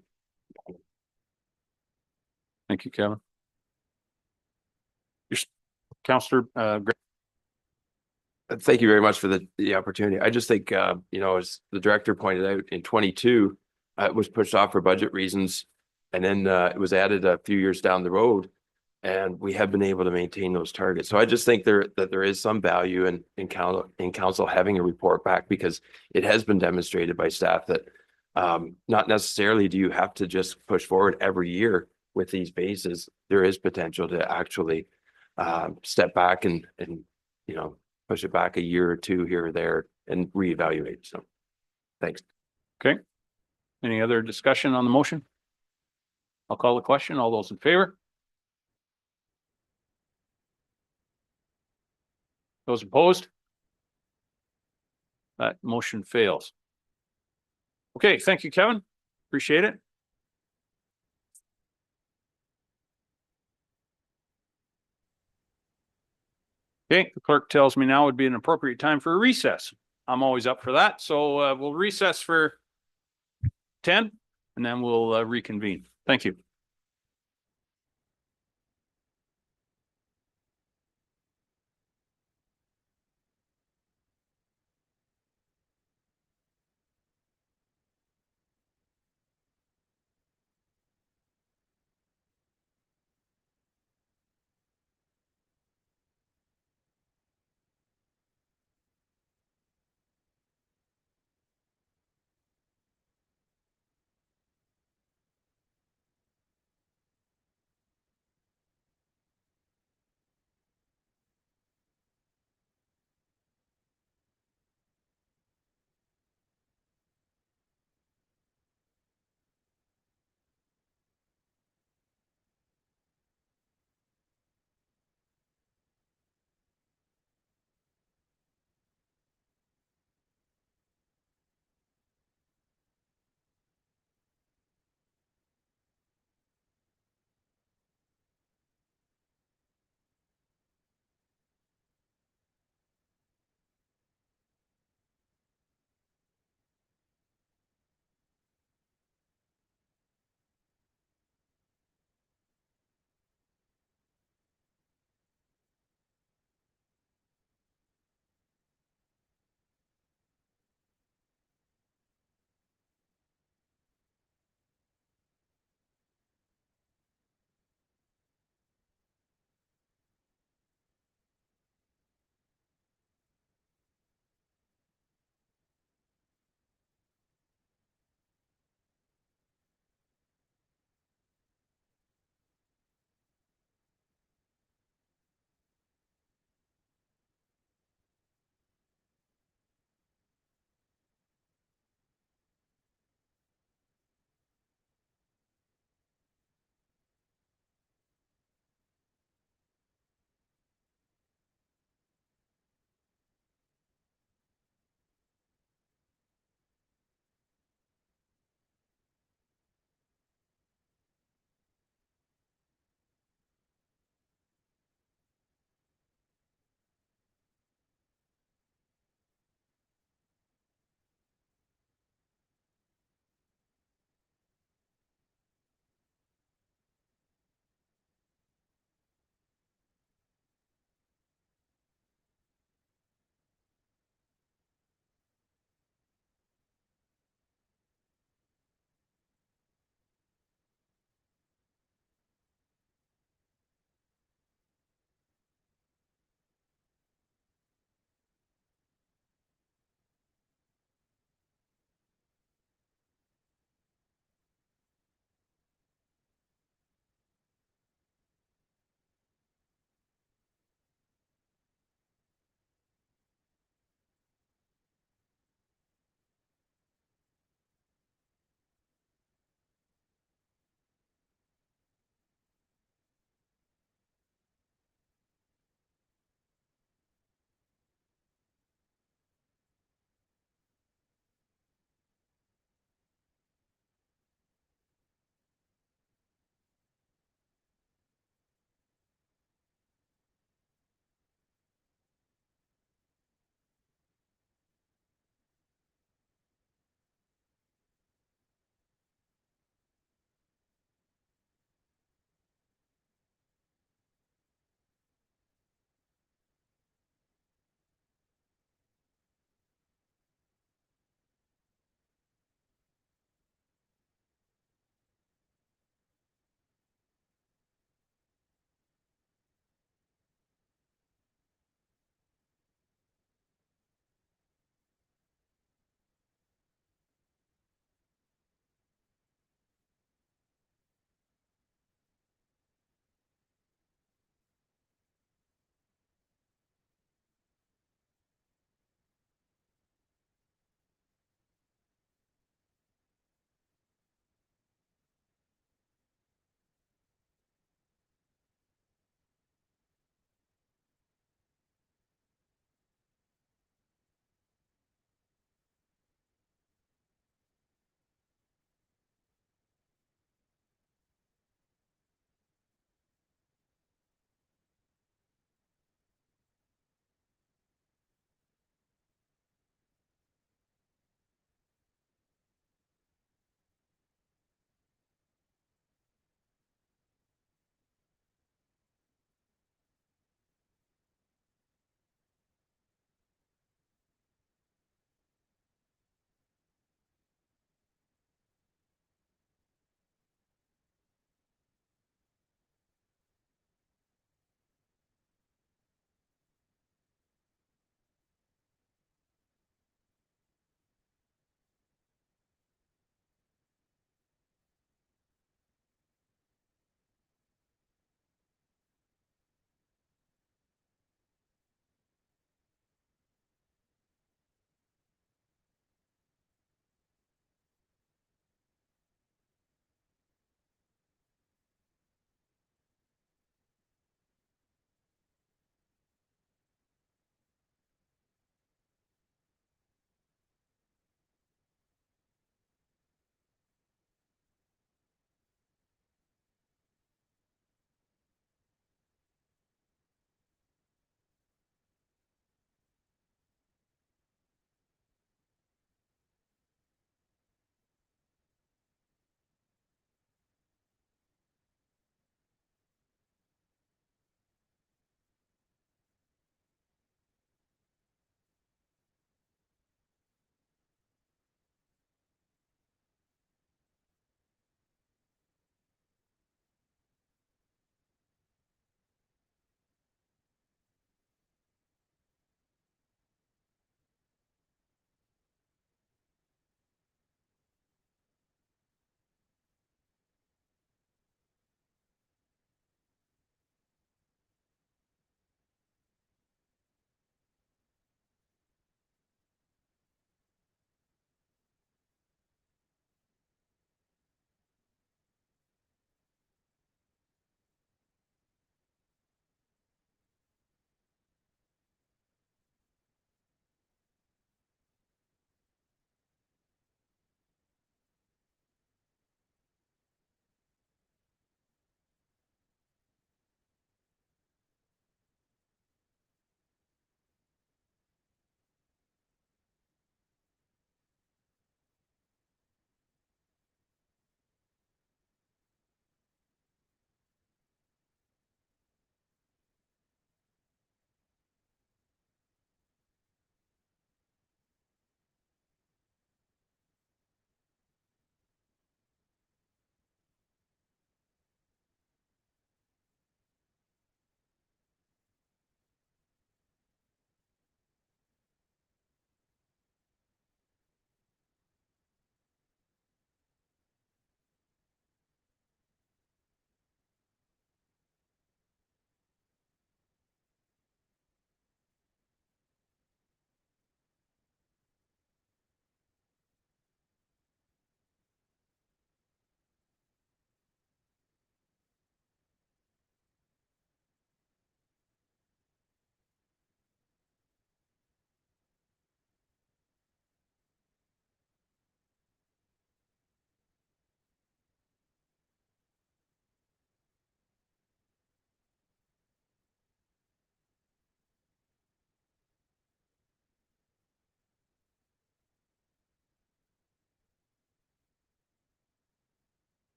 Thank you, Kevin. Councillor Thank you very much for the opportunity. I just think, as the director pointed out, in 22, it was pushed off for budget reasons, and then it was added a few years down the road, and we have been able to maintain those targets. So I just think that there is some value in council having a report back, because it has been demonstrated by staff that not necessarily do you have to just push forward every year with these bases. There is potential to actually step back and push it back a year or 2 here or there and reevaluate. So thanks. Okay. Any other discussion on the motion? I'll call the question. All those in favor? Those opposed? That motion fails. Okay, thank you, Kevin. Appreciate it. Okay, the clerk tells me now would be an appropriate time for a recess. I'm always up for that. So we'll recess for 10 and then we'll reconvene. Thank you.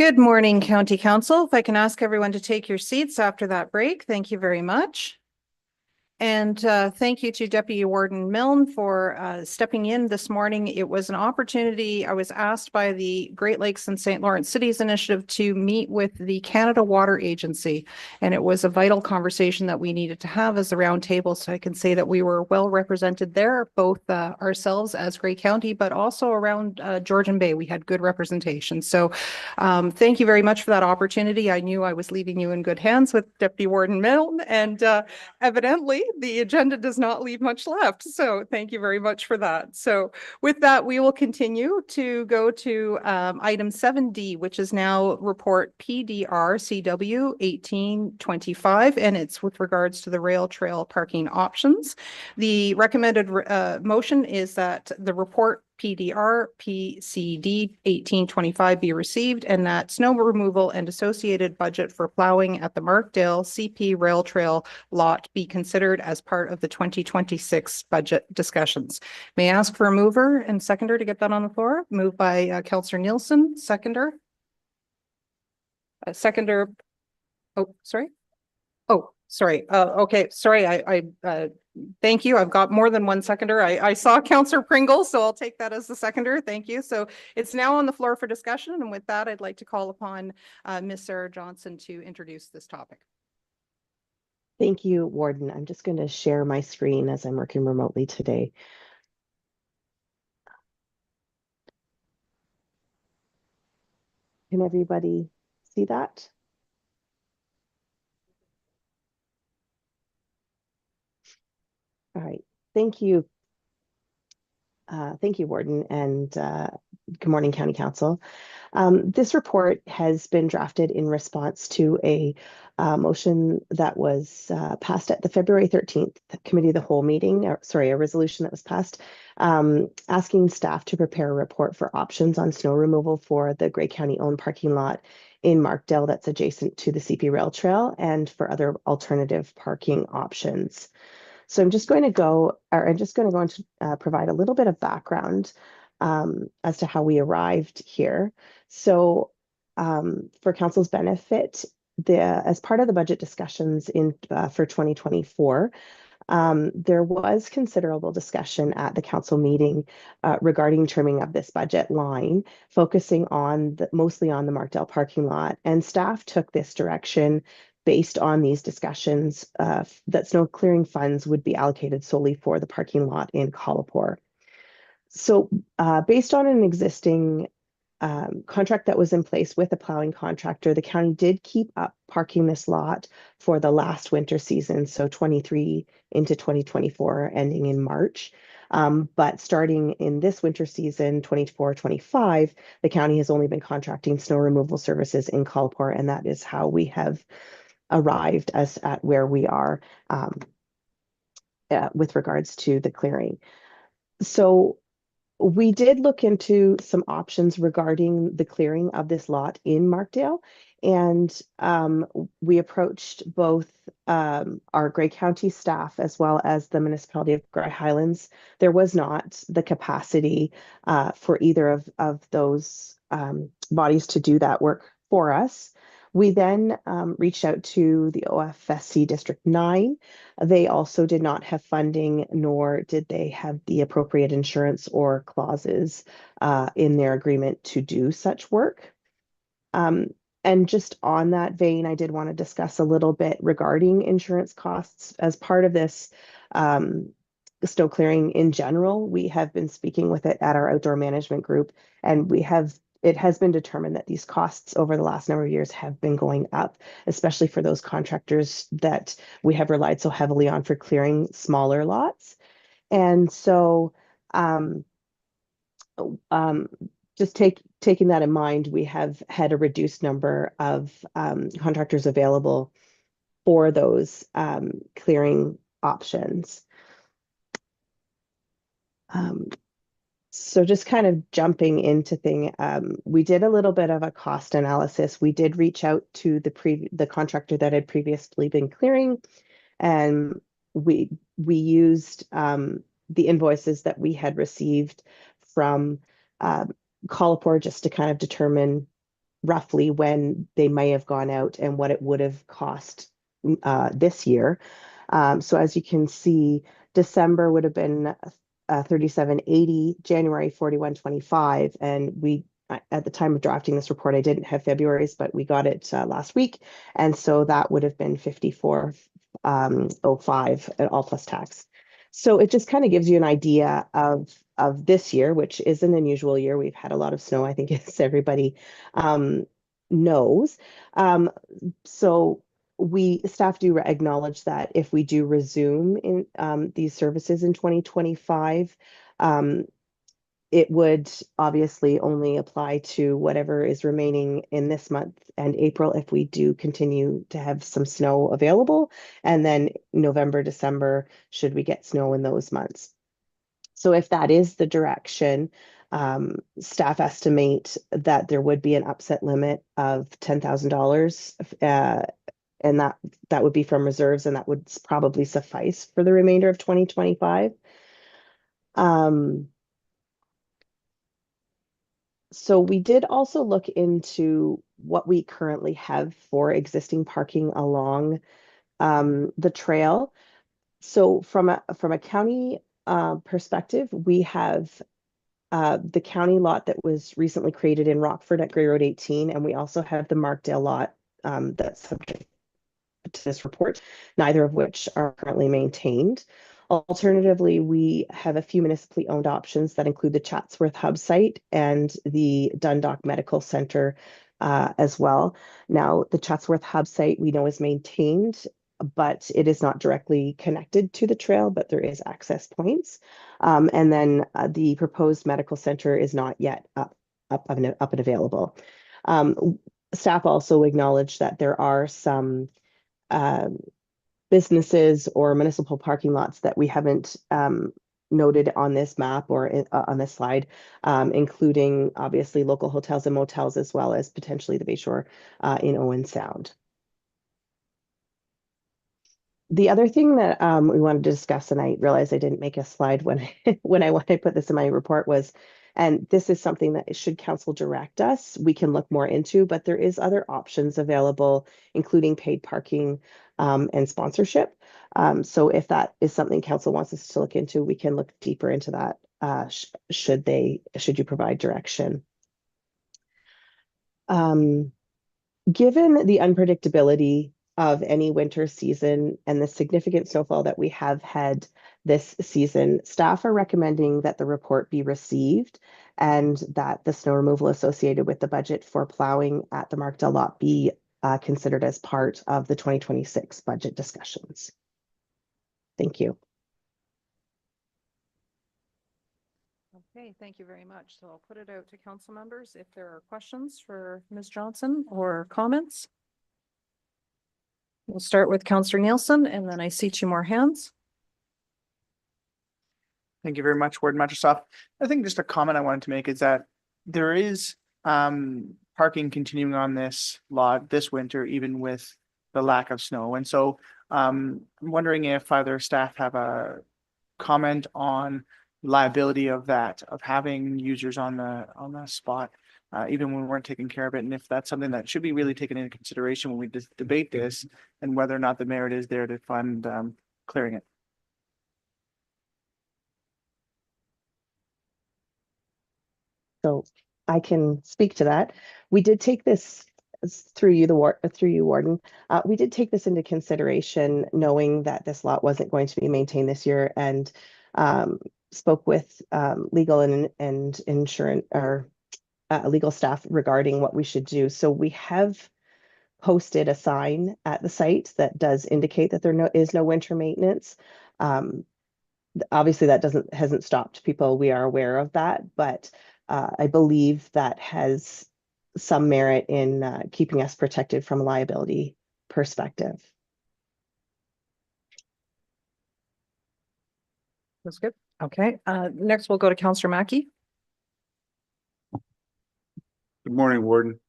Good morning, County Council. If I can ask everyone to take your seats after that break, thank you very much. And thank you to Deputy Warden Milne for stepping in this morning. It was an opportunity. I was asked by the Great Lakes and St. Lawrence Cities Initiative to meet with the Canada Water Agency. And it was a vital conversation that we needed to have as a roundtable. So I can say that we were well represented there, both ourselves as Grey County, but also around Georgian Bay. We had good representation. So thank you very much for that opportunity. I knew I was leaving you in good hands with Deputy Warden Milne, and evidently the agenda does not leave much left. So thank you very much for that. So with that, we will continue to go to item 7D, which is now report PDR CW 1825, and it's with regards to the rail trail parking options. The recommended motion is that the report PDR PCD 1825 be received, and that snow removal and associated budget for plowing at the Markdale CP Rail Trail lot be considered as part of the 2026 budget discussions. May I ask for a mover and seconder to get that on the floor? Moved by Councillor Nielsen, seconder. Seconder. Oh, sorry. Oh, sorry. Okay, sorry. I thank you. I've got more than one seconder. I saw Councillor Pringle, so I'll take that as the seconder. Thank you. So it's now on the floor for discussion. And with that, I'd like to call upon Ms. Sarah Johnson to introduce this topic. Thank you, Warden. I'm just going to share my screen as I'm working remotely today. Can everybody see that? All right, thank you. Thank you, Warden, and good morning, County Council. This report has been drafted in response to a motion that was passed at the February 13th Committee of the Whole meeting, a resolution that was passed asking staff to prepare a report for options on snow removal for the Grey County-owned parking lot in Markdale that's adjacent to the CP Rail Trail, and for other alternative parking options. So I'm just going to go and provide a little bit of background as to how we arrived here. So for Council's benefit, as part of the budget discussions for 2024, there was considerable discussion at the council meeting regarding trimming of this budget line, focusing on mostly on the Markdale parking lot, and staff took this direction based on these discussions that snow clearing funds would be allocated solely for the parking lot in Collapore. So based on an existing contract that was in place with a plowing contractor, the county did keep up parking this lot for the last winter season, so 23 into 2024, ending in March. But starting in this winter season, 24-25, the county has only been contracting snow removal services in Collapore, and that is how we have arrived at where we are with regards to the clearing. So we did look into some options regarding the clearing of this lot in Markdale, and we approached both our Grey County staff as well as the municipality of Grey Highlands. There was not the capacity for either of those bodies to do that work for us. We then reached out to the OFSC District 9. They also did not have funding, nor did they have the appropriate insurance or clauses in their agreement to do such work. And just on that vein, I did want to discuss a little bit regarding insurance costs. As part of this snow clearing in general, we have been speaking with it at our outdoor management group, and it has been determined that these costs over the last number of years have been going up, especially for those contractors that we have relied so heavily on for clearing smaller lots. And so just taking that in mind, we have had a reduced number of contractors available for those clearing options. So just kind of jumping into we did a little bit of a cost analysis. We did reach out to the contractor that had previously been clearing, and we used the invoices that we had received from Collapore just to kind of determine roughly when they may have gone out and what it would have cost this year. So as you can see, December would have been 3780, January 4125, and at the time of drafting this report, I didn't have February's, but we got it last week, and so that would have been 5405 all plus tax. So it just kind of gives you an idea of this year, which is an unusual year. We've had a lot of snow, I think, as everybody knows. So staff do acknowledge that if we do resume in these services in 2025, it would obviously only apply to whatever is remaining in this month and April if we do continue to have some snow available, and then November, December, should we get snow in those months. So if that is the direction, staff estimate that there would be an upset limit of $10,000, and that would be from reserves, and that would probably suffice for the remainder of 2025. So we did also look into what we currently have for existing parking along the trail. So from a county perspective, we have the county lot that was recently created in Rockford at Grey Road 18, and we also have the Markdale lot that's subject to this report, neither of which are currently maintained. Alternatively, we have a few municipally owned options that include the Chatsworth Hub site and the Dundalk Medical Center as well. Now, the Chatsworth Hub site we know is maintained, but it is not directly connected to the trail, but there is access points. And then the proposed medical center is not yet up and available. Staff also acknowledge that there are some businesses or municipal parking lots that we haven't noted on this map or on this slide, including obviously local hotels and motels, as well as potentially the Bayshore in Owen Sound. The other thing that we wanted to discuss, and I realized I didn't make a slide when I put this in my report, was, and this is something that should council direct us, we can look more into, but there is other options available, including paid parking and sponsorship. So if that is something council wants us to look into, we can look deeper into that should you provide direction. Given the unpredictability of any winter season and the significant snowfall that we have had this season, staff are recommending that the report be received and that the snow removal associated with the budget for plowing at the Markdale lot be considered as part of the 2026 budget discussions. Thank you. Okay, thank you very much. So I'll put it out to council members if there are questions for Ms. Johnson or comments. We'll start with Councillor Nielsen, and then I see two more hands. Thank you very much, Warden Microsoft. I think just a comment I wanted to make is that there is parking continuing on this lot this winter, even with the lack of snow. And so I'm wondering if either staff have a comment on liability of that, of having users on the spot, even when we weren't taking care of it, and if that's something that should be really taken into consideration when we debate this, and whether or not the merit is there to fund clearing it. So I can speak to that. We did take this through you, Warden. We did take this into consideration, knowing that this lot wasn't going to be maintained this year, and spoke with legal and insurance or legal staff regarding what we should do. So we have posted a sign at the site that does indicate that there is no winter maintenance. Obviously, that hasn't stopped people. We are aware of that, but I believe that has some merit in keeping us protected from a liability perspective. That's good. Okay, next we'll go to Councillor Mackey. Good morning, Warden.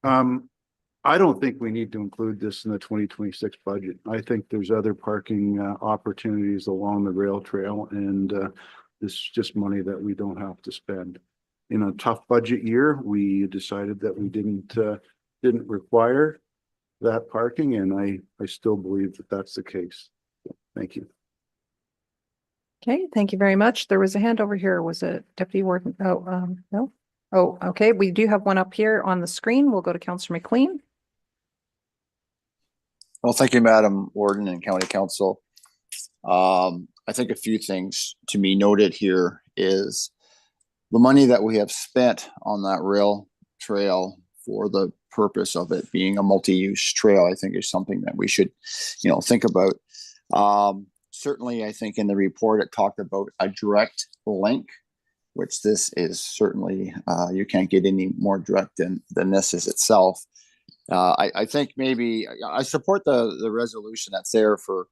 I don't think we need to include this in the 2026 budget. I think there's other parking opportunities along the rail trail, and this is just money that we don't have to spend. in a tough budget year, we decided that we didn't require that parking, and I still believe that that's the case. Thank you. Okay, thank you very much. There was a hand over here. Was it Deputy Warden? Oh, no. Oh, okay. We do have one up here on the screen. We'll go to Councillor McLean. Well, thank you, Madam Warden and County Council. I think a few things to be noted here is the money that we have spent on that rail trail for the purpose of it being a multi-use trail, I think is something that we should, think about. Certainly, I think in the report, it talked about a direct link, which this is certainly, you can't get any more direct than this is itself. I think maybe I support the resolution that's there for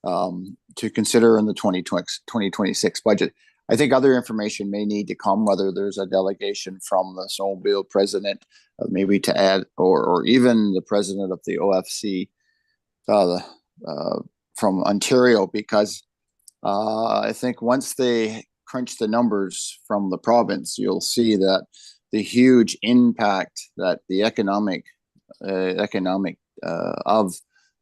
to consider in the 2026 budget. I think other information may need to come, whether there's a delegation from the Snowmobile president, maybe to add, or even the president of the OFC from Ontario, because I think once they crunch the numbers from the province, you'll see that the huge impact that the economic of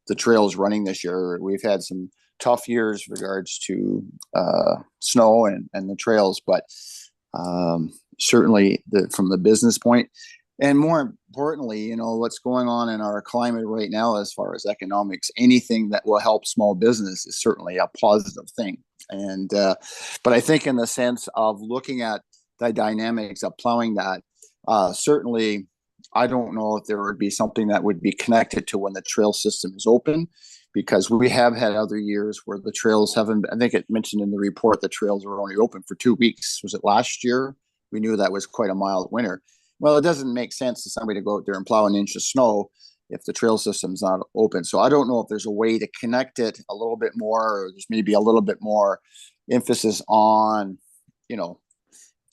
the trails running this year. We've had some tough years regards to snow and the trails, but certainly from the business point, and more importantly, what's going on in our climate right now as far as economics, anything that will help small business is certainly a positive thing. And but I think in the sense of looking at the dynamics of plowing that, certainly I don't know if there would be something that would be connected to when the trail system is open, because we have had other years where the trails haven't, I think it mentioned in the report, the trails were only open for 2 weeks. Was it last year? We knew that was quite a mild winter. Well, it doesn't make sense to somebody to go out there and plow an inch of snow if the trail system's not open. So I don't know if there's a way to connect it a little bit more, or there's maybe a little bit more emphasis on,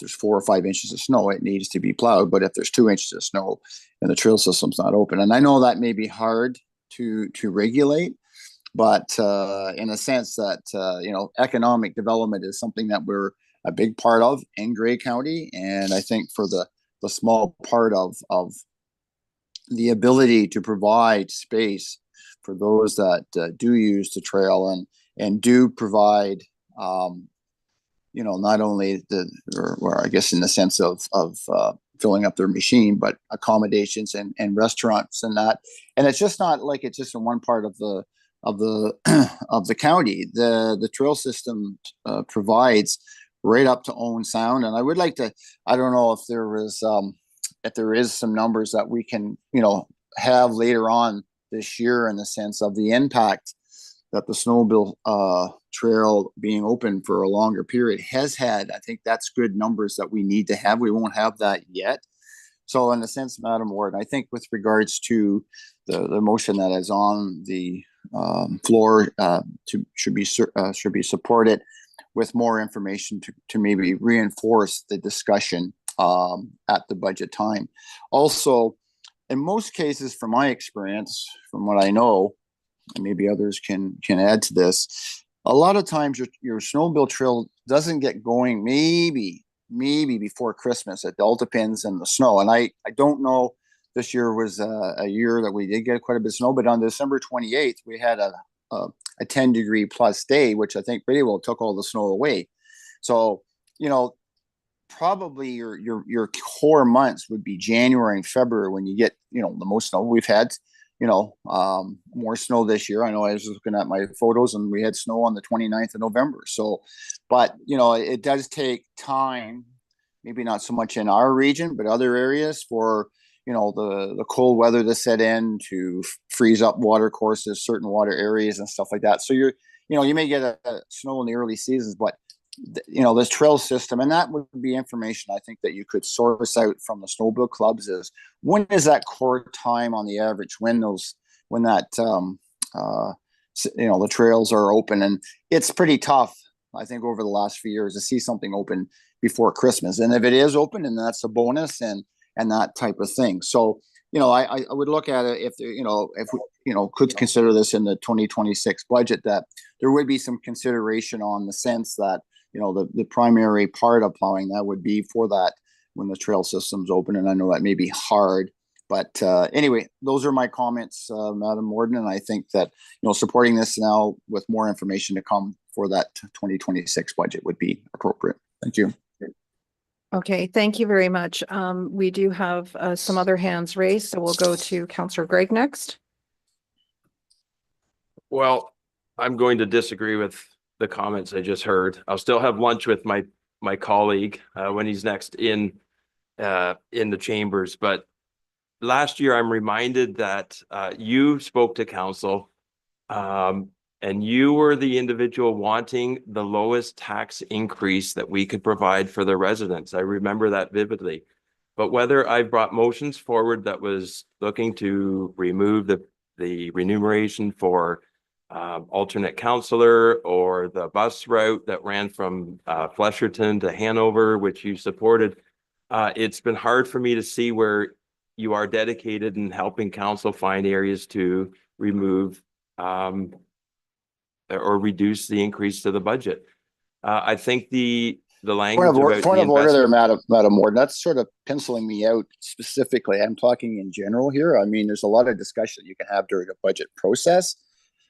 there's 4 or 5 inches of snow, it needs to be plowed. But if there's 2 inches of snow and the trail system's not open, and I know that may be hard to regulate, but in a sense that, economic development is something that we're a big part of in Grey County. And I think for the small part of the ability to provide space for those that do use the trail and do provide, not only or I guess in the sense of filling up their machine, but accommodations and restaurants and that. And it's just not like it's just in one part of the county. The trail system provides right up to Owen Sound. And I would like to, I don't know if there is some numbers that we can, have later on this year in the sense of the impact that the Snowmobile trail being open for a longer period has had. I think that's good numbers that we need to have. We won't have that yet. So in a sense, Madam Warden, I think with regards to the motion that is on the floor should be supported with more information to maybe reinforce the discussion at the budget time. Also, in most cases, from my experience, from what I know, and maybe others can add to this, a lot of times your snowmobile trail doesn't get going maybe before Christmas. It all depends on the snow. And I don't know, this year was a year that we did get quite a bit of snow, but on December 28th, we had a 10-degree plus day, which I think pretty well took all the snow away. So, probably your core months would be January and February when you get, the most snow. We've had, more snow this year. I know I was looking at my photos and we had snow on the 29th of November. So, but, it does take time, maybe not so much in our region, but other areas for, the cold weather to set in, to freeze up water courses, certain water areas and stuff like that. So you may get a snow in the early seasons, but this trail system, and that would be information I think that you could source out from the snowmobile clubs, is when is that core time on the average when that the trails are open. And it's pretty tough, I think, over the last few years to see something open before Christmas. And if it is open, and that's a bonus, and that type of thing. So I would look at it if we could consider this in the 2026 budget, that there would be some consideration on the sense that the primary part of plowing that would be for that when the trail system's open, and I know that may be hard. But anyway, those are my comments, Madam Warden, and I think that supporting this now with more information to come for that 2026 budget would be appropriate. Thank you. Okay, thank you very much. We do have some other hands raised, so we'll go to Councillor Gregg next. Well, I'm going to disagree with the comments I just heard. I'll still have lunch with my colleague when he's next in the chambers. But last year, I'm reminded that you spoke to council and you were the individual wanting the lowest tax increase that we could provide for the residents. I remember that vividly. But whether I brought motions forward that was looking to remove the remuneration for alternate councillor, or the bus route that ran from Flesherton to Hanover, which you supported, it's been hard for me to see where you are dedicated in helping council find areas to remove or reduce the increase to the budget. I think the language Point of order there, Madam Warden. That's sort of penciling me out specifically. I'm talking in general here. I mean, there's a lot of discussion you can have during a budget process.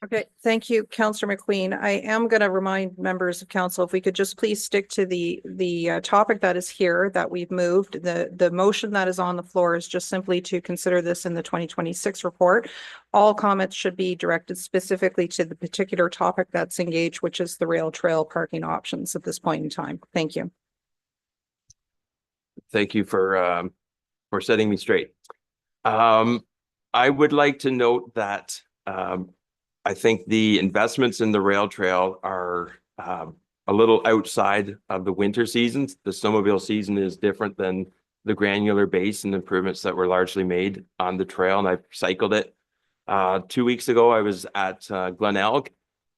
Okay, thank you, Councillor McQueen. I am going to remind members of council, if we could just please stick to the topic that is here that we've moved. The motion that is on the floor is just simply to consider this in the 2026 report. All comments should be directed specifically to the particular topic that's engaged, which is the rail trail parking options at this point in time. Thank you. Thank you for setting me straight. I would like to note that I think the investments in the rail trail are a little outside of the winter seasons. The snowmobile season is different than the granular base and improvements that were largely made on the trail, and I've cycled it. 2 weeks ago, I was at Glenelg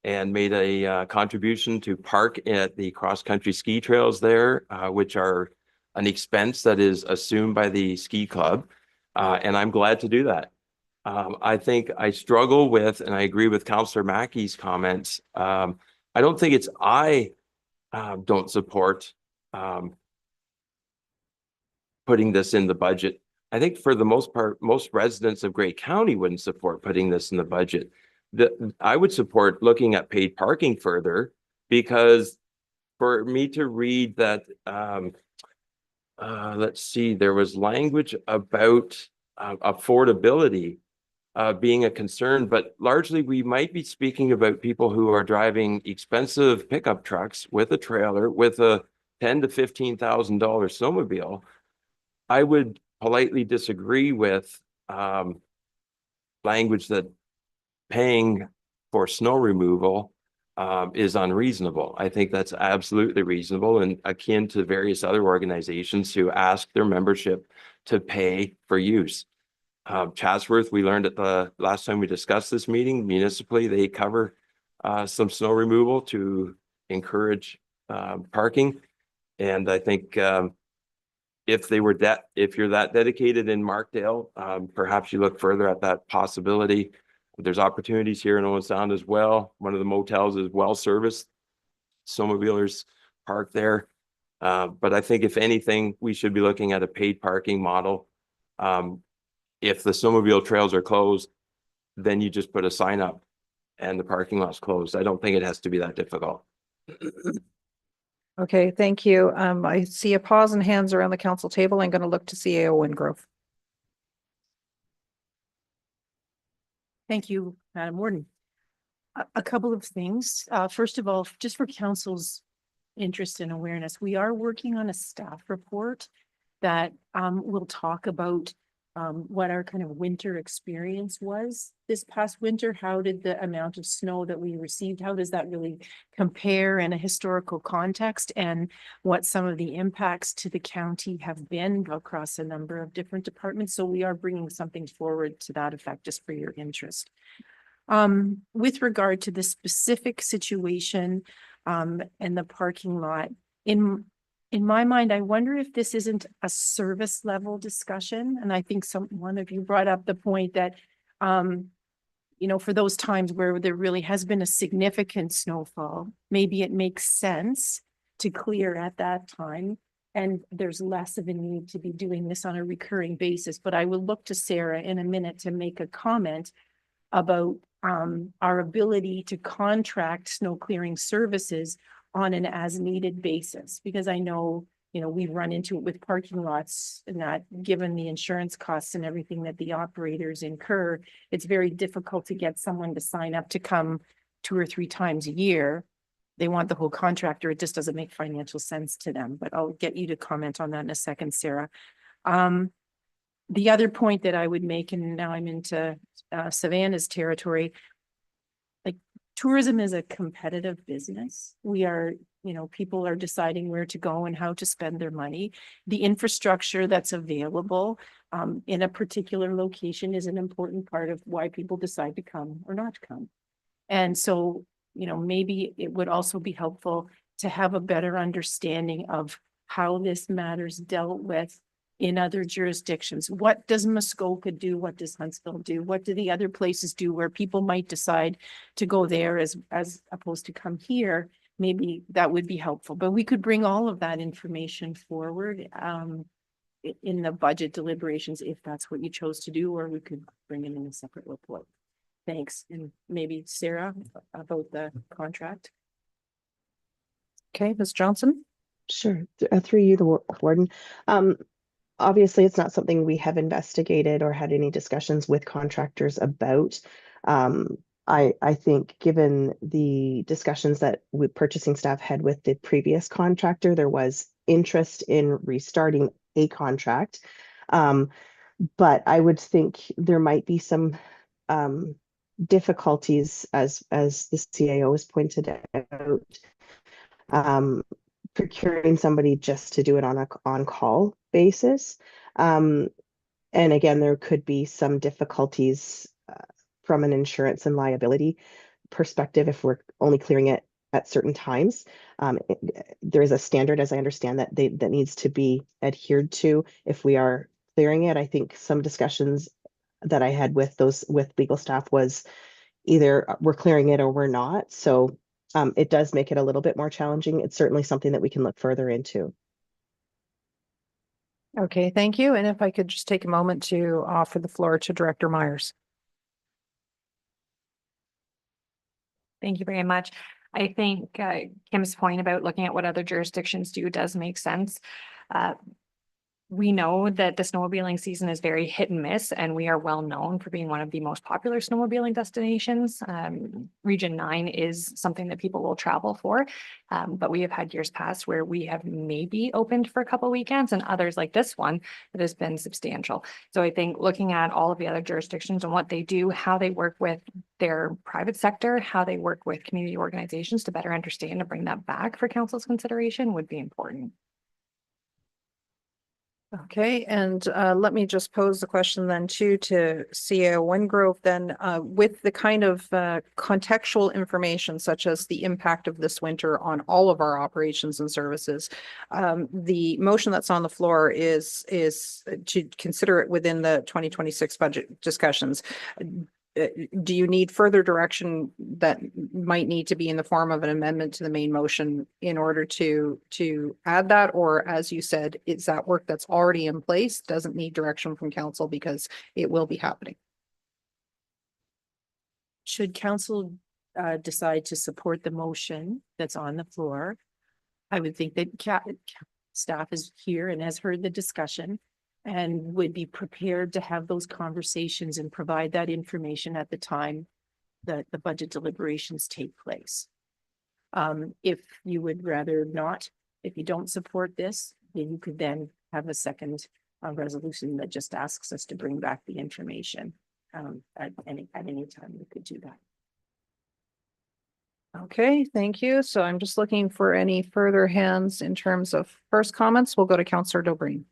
and made a contribution to park at the cross-country ski trails there, which are an expense that is assumed by the ski club, and I'm glad to do that. I think I struggle with, and I agree with Councillor Mackey's comments. I don't think it's I don't support putting this in the budget. I think for the most part, most residents of Grey County wouldn't support putting this in the budget. I would support looking at paid parking further, because for me to read that, let's see, there was language about affordability being a concern, but largely we might be speaking about people who are driving expensive pickup trucks with a trailer with a $10,000 to $15,000 snowmobile. I would politely disagree with language that paying for snow removal is unreasonable. I think that's absolutely reasonable and akin to various other organizations who ask their membership to pay for use. Chatsworth, we learned at the last time we discussed this meeting, municipally, they cover some snow removal to encourage parking. And I think if you're that dedicated in Markdale, perhaps you look further at that possibility. There's opportunities here in Owen Sound as well. One of the motels is well serviced. Snowmobilers park there. But I think if anything, we should be looking at a paid parking model. If the snowmobile trails are closed, then you just put a sign up and the parking lot's closed. I don't think it has to be that difficult. Okay, thank you. I see a pause and hands around the council table. I'm going to look to CAO Wingrove. Thank you, Madam Warden. A couple of things. First of all, just for council's interest and awareness, we are working on a staff report that will talk about what our kind of winter experience was this past winter. How did the amount of snow that we received, how does that really compare in a historical context, and what some of the impacts to the county have been across a number of different departments. So we are bringing something forward to that effect, just for your interest. With regard to the specific situation and the parking lot, in my mind, I wonder if this isn't a service level discussion. And I think one of you brought up the point that, for those times where there really has been a significant snowfall, maybe it makes sense to clear at that time And there's less of a need to be doing this on a recurring basis, but I will look to Sarah in a minute to make a comment about our ability to contract snow clearing services on an as needed basis, because I know, you know, we've run into it with parking lots and that given the insurance costs and everything that the operators incur, it's very difficult to get someone to sign up to come 2 or 3 times a year. They want the whole contractor. It just doesn't make financial sense to them, but I'll get you to comment on that in a second, Sarah. The other point that I would make, and now I'm into Savannah's territory, like tourism is a competitive business. We are, you know, people are deciding where to go and how to spend their money. The infrastructure that's available in a particular location is an important part of why people decide to come or not come. And so, you know, maybe it would also be helpful to have a better understanding of how this matter's dealt with in other jurisdictions. What does Muskoka do? What does Huntsville do? What do the other places do where people might decide to go there as opposed to come here? Maybe that would be helpful, but we could bring all of that information forward in the budget deliberations if that's what you chose to do, or we could bring it in a separate report. Thanks. And maybe Sarah about the contract. Okay, Ms. Johnson? Sure. Through you, the warden. Obviously, it's not something we have investigated or had any discussions with contractors about. I think given the discussions that purchasing staff had with the previous contractor, there was interest in restarting a contract. But I would think there might be some difficulties as the CAO has pointed out, procuring somebody just to do it on a on-call basis. And again, there could be some difficulties from an insurance and liability perspective if we're only clearing it at certain times. There is a standard, as I understand, that needs to be adhered to if we are clearing it. I think some discussions that I had with legal staff was either we're clearing it or we're not. So it does make it a little bit more challenging. It's certainly something that we can look further into. Okay, thank you. And if I could just take a moment to offer the floor to Director Myers. Thank you very much. I think Kim's point about looking at what other jurisdictions do does make sense. We know that the snowmobiling season is very hit and miss, and we are well known for being one of the most popular snowmobiling destinations. Region 9 is something that people will travel for, but we have had years past where we have maybe opened for a couple weekends, and others like this one that has been substantial. So I think looking at all of the other jurisdictions and what they do, how they work with their private sector, how they work with community organizations to better understand and bring that back for council's consideration would be important. Okay, and let me just pose the question then too to CAO Wingrove then, with the kind of contextual information such as the impact of this winter on all of our operations and services. The motion that's on the floor is to consider it within the 2026 budget discussions. Do you need further direction that might need to be in the form of an amendment to the main motion in order to add that? Or as you said, is that work that's already in place, doesn't need direction from council because it will be happening? Should council decide to support the motion that's on the floor, I would think that staff is here and has heard the discussion and would be prepared to have those conversations and provide that information at the time that the budget deliberations take place. If you would rather not, if you don't support this, then you could then have a second resolution that just asks us to bring back the information. At any time we could do that. Okay, thank you. So I'm just looking for any further hands in terms of first comments. We'll go to Councillor Dobreen.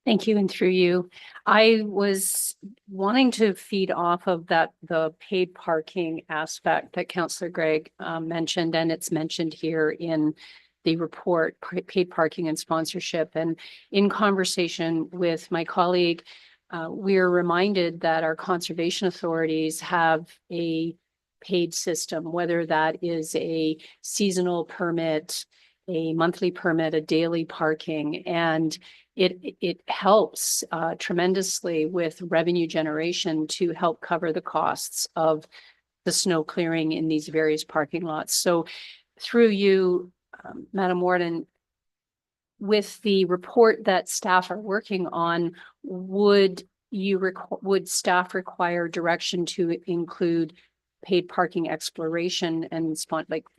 Thank you, and through you. I was wanting to feed off of the paid parking aspect that Councillor Gregg mentioned, and it's mentioned here in the report, paid parking and sponsorship. And in conversation with my colleague, we're reminded that our conservation authorities have a paid system, whether that is a seasonal permit, a monthly permit, a daily parking, and it helps tremendously with revenue generation to help cover the costs of the snow clearing in these various parking lots. So through you, Madam Warden, with the report that staff are working on, would staff require direction to include paid parking exploration and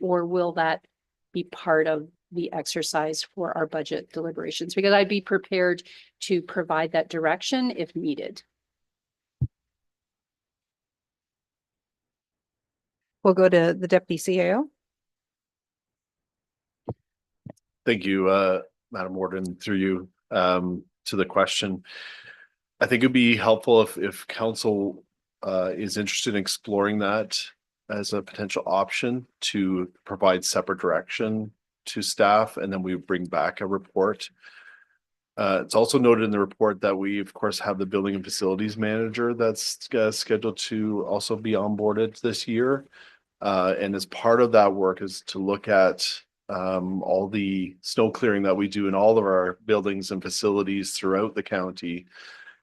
or will that be part of the exercise for our budget deliberations? Because I'd be prepared to provide that direction if needed. We'll go to the Deputy CAO. Thank you, Madam Warden, through you, to the question. I think it'd be helpful if council is interested in exploring that as a potential option to provide separate direction to staff, and then we bring back a report. It's also noted in the report that we, of course, have the building and facilities manager that's scheduled to also be onboarded this year. And as part of that work is to look at all the snow clearing that we do in all of our buildings and facilities throughout the county,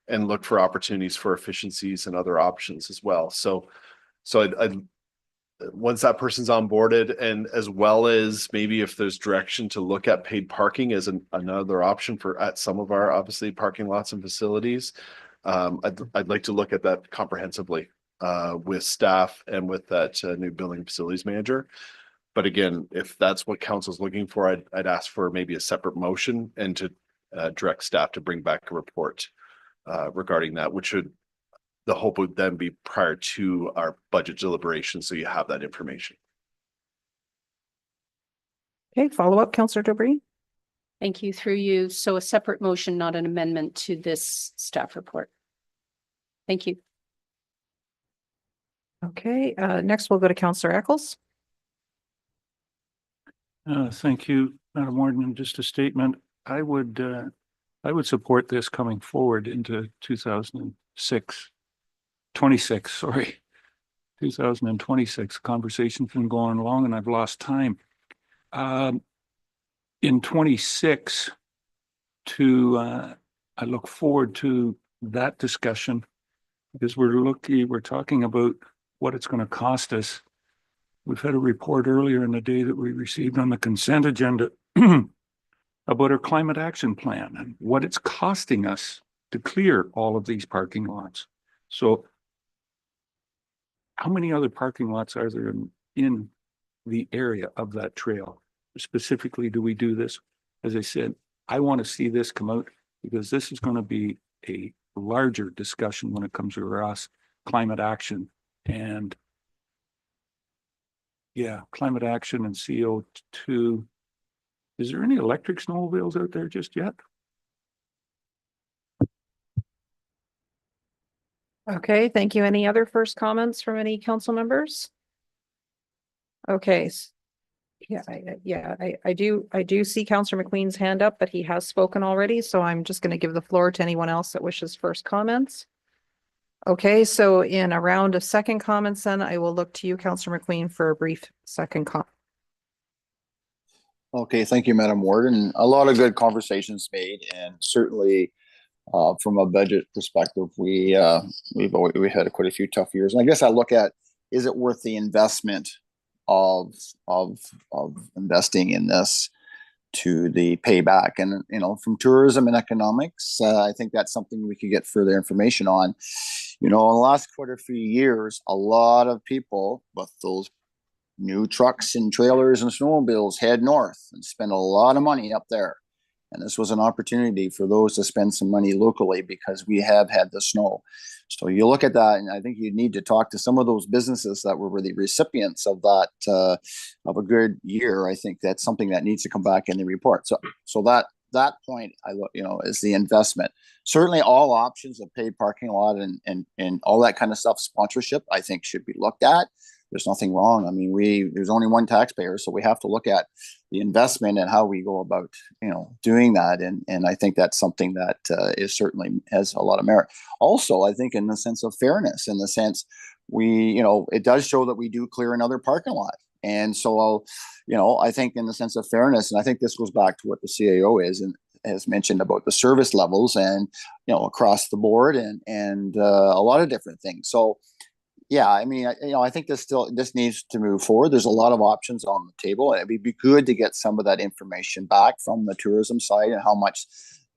and look for opportunities for efficiencies and other options as well. So I'd once that person's onboarded, and as well as maybe if there's direction to look at paid parking as another option for at some of our obviously parking lots and facilities, I'd like to look at that comprehensively with staff and with that new building and facilities manager. But again, if that's what council's looking for, I'd ask for maybe a separate motion and to direct staff to bring back a report regarding that, which the hope would then be prior to our budget deliberation, so you have that information. Okay, follow up, Councillor Dobreen. Thank you, through you. So a separate motion, not an amendment to this staff report. Thank you. Okay, next we'll go to Councillor Eccles. Thank you, Madam Warden. Just a statement. I would support this coming forward into 2026. Sorry, 2026. Conversation's been going long and I've lost time. In 26 I look forward to that discussion, because we're talking about what it's going to cost us. We've had a report earlier in the day that we received on the consent agenda about our climate action plan and what it's costing us to clear all of these parking lots. So how many other parking lots are there in the area of that trail? Specifically, do we do this? As I said, I want to see this come out, because this is going to be a larger discussion when it comes to us, climate action and climate action and CO2. Is there any electric snowmobiles out there just yet? Okay, thank you. Any other first comments from any council members? Okay. I do see Councillor McQueen's hand up, but he has spoken already, so I'm just going to give the floor to anyone else that wishes first comments. Okay, so in a round of second comments, then I will look to you, Councillor McQueen, for a brief second comment. Okay, thank you, Madam Warden. A lot of good conversations made, and certainly from a budget perspective, we've had quite a few tough years. And I guess I look at, is it worth the investment of investing in this to the payback? And from tourism and economics, I think that's something we could get further information on. In the last quite a few years, a lot of people with those new trucks and trailers and snowmobiles head north and spend a lot of money up there. And this was an opportunity for those to spend some money locally, because we have had the snow. So you look at that, and I think you need to talk to some of those businesses that were the recipients of that, of a good year. I think that's something that needs to come back in the report. So that point, is the investment. Certainly all options of paid parking lot and all that kind of stuff, sponsorship, I think should be looked at. There's nothing wrong. I mean, there's only one taxpayer, so we have to look at the investment and how we go about, doing that. And I think that's something that is certainly has a lot of merit. Also, I think in the sense of fairness, in the sense it does show that we do clear another parking lot. And so, I think in the sense of fairness, and I think this goes back to what the CAO is and has mentioned about the service levels and, across the board and a lot of different things. So, yeah, I mean, I think this needs to move forward. There's a lot of options on the table. And it'd be good to get some of that information back from the tourism side and how much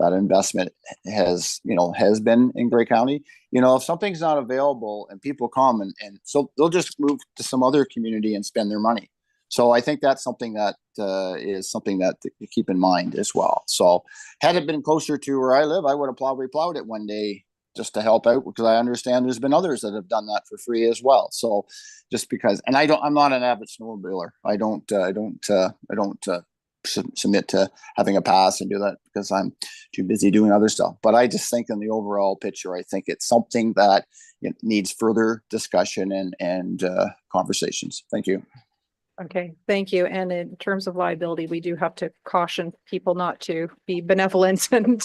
that investment has been in Grey County. If something's not available and people come and so they'll just move to some other community and spend their money. So I think that's something that is something that you keep in mind as well. So had it been closer to where I live, I would have probably plowed it one day just to help out, because I understand there's been others that have done that for free as well. So just because, and I'm not an avid snowmobiler. I don't submit to having a pass and do that because I'm too busy doing other stuff. But I just think in the overall picture, I think it's something that needs further discussion and conversations. Thank you. Okay, thank you. And in terms of liability, we do have to caution people not to be benevolent and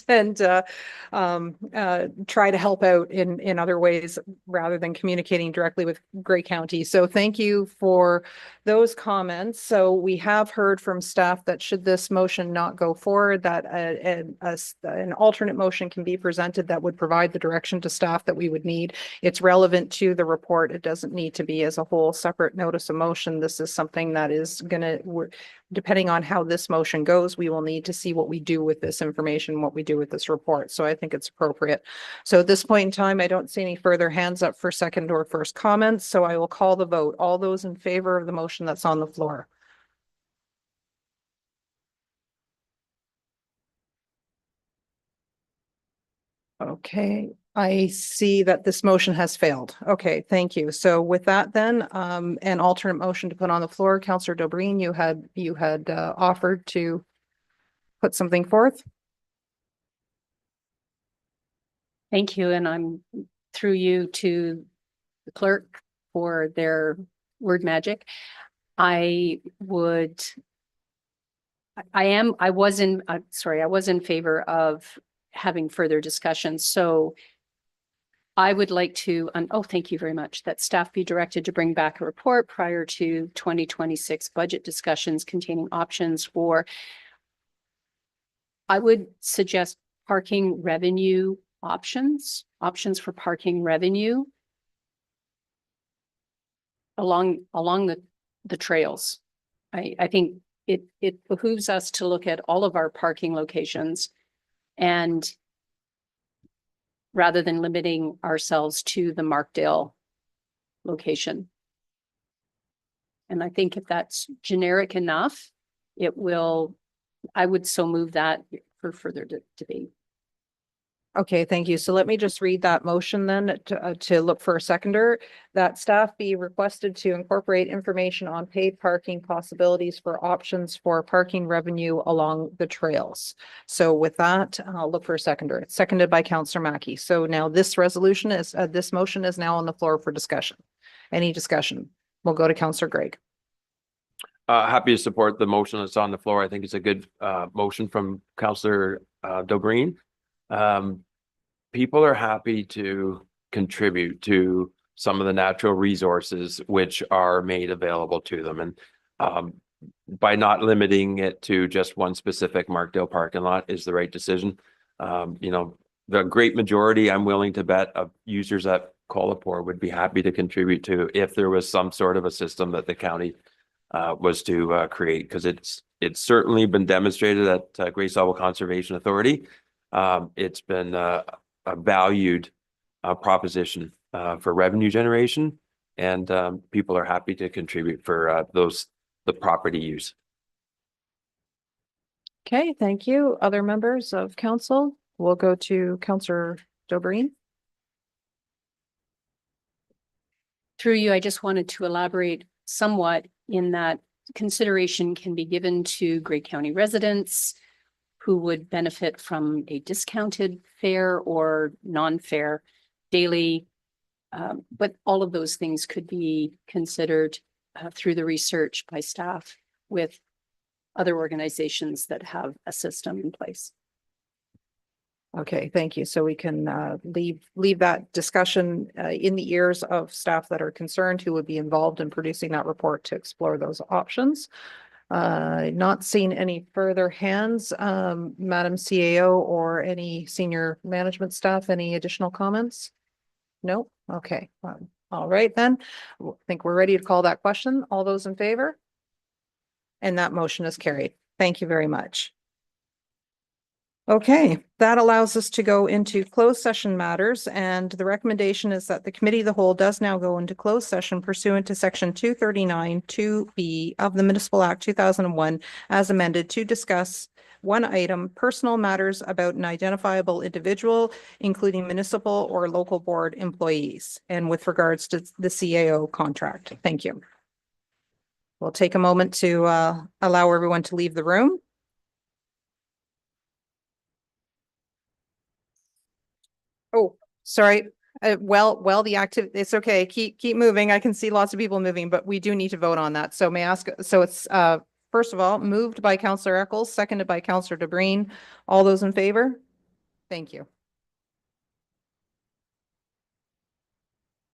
try to help out in other ways rather than communicating directly with Grey County. So thank you for those comments. So we have heard from staff that should this motion not go forward, that an alternate motion can be presented that would provide the direction to staff that we would need. It's relevant to the report. It doesn't need to be as a whole separate notice of motion. This is something that is depending on how this motion goes, we will need to see what we do with this information, what we do with this report. So I think it's appropriate. So at this point in time, I don't see any further hands up for second or first comments. So I will call the vote. All those in favor of the motion that's on the floor. Okay, I see that this motion has failed. Okay, thank you. So with that then, an alternate motion to put on the floor, Councillor Dobreen, you had offered to put something forth. Thank you, and I'm through you to the clerk for their word magic. I was in favor of having further discussions. So I would like to, thank you very much, that staff be directed to bring back a report prior to 2026 budget discussions containing options for, I would suggest parking revenue options for parking revenue along the trails. I think it behooves us to look at all of our parking locations, and rather than limiting ourselves to the Markdale location. And I think if that's generic enough, I would so move that for further debate. Okay, thank you. So let me just read that motion then to look for a seconder. That staff be requested to incorporate information on paid parking possibilities for options for parking revenue along the trails. So with that, I'll look for a seconder. It's seconded by Councillor Mackey. So now this motion is now on the floor for discussion. Any discussion? We'll go to Councillor Greig. Happy to support the motion that's on the floor. I think it's a good motion from Councillor Dobreen. People are happy to contribute to some of the natural resources which are made available to them. And by not limiting it to just one specific Markdale parking lot is the right decision. The great majority, I'm willing to bet, of users at Colaport would be happy to contribute to if there was some sort of a system that the county was to create, because it's certainly been demonstrated at Grace Level Conservation Authority. It's been a valued proposition for revenue generation, and people are happy to contribute for the property use. Okay, thank you. Other members of council? We'll go to Councillor Dobreen. Through you, I just wanted to elaborate somewhat in that consideration can be given to Grey County residents who would benefit from a discounted fare or non-fare daily. But all of those things could be considered through the research by staff with other organizations that have a system in place. Okay, thank you. So we can leave that discussion in the ears of staff that are concerned who would be involved in producing that report to explore those options. Not seeing any further hands, Madam CAO or any senior management staff, any additional comments? No? Okay. All right then. I think we're ready to call that question. All those in favor? And that motion is carried. Thank you very much. Okay, that allows us to go into closed session matters, and the recommendation is that the committee of the whole does now go into closed session pursuant to section 239 2B of the Municipal Act 2001 as amended to discuss one item, personal matters about an identifiable individual, including municipal or local board employees, and with regards to the CAO contract. Thank you. We'll take a moment to allow everyone to leave the room. Oh, sorry. Well, the it's okay. Keep moving. I can see lots of people moving, but we do need to vote on that. So may I ask, so it's first of all, moved by Councillor Eccles, seconded by Councillor DeBreen. All those in favor? Thank you.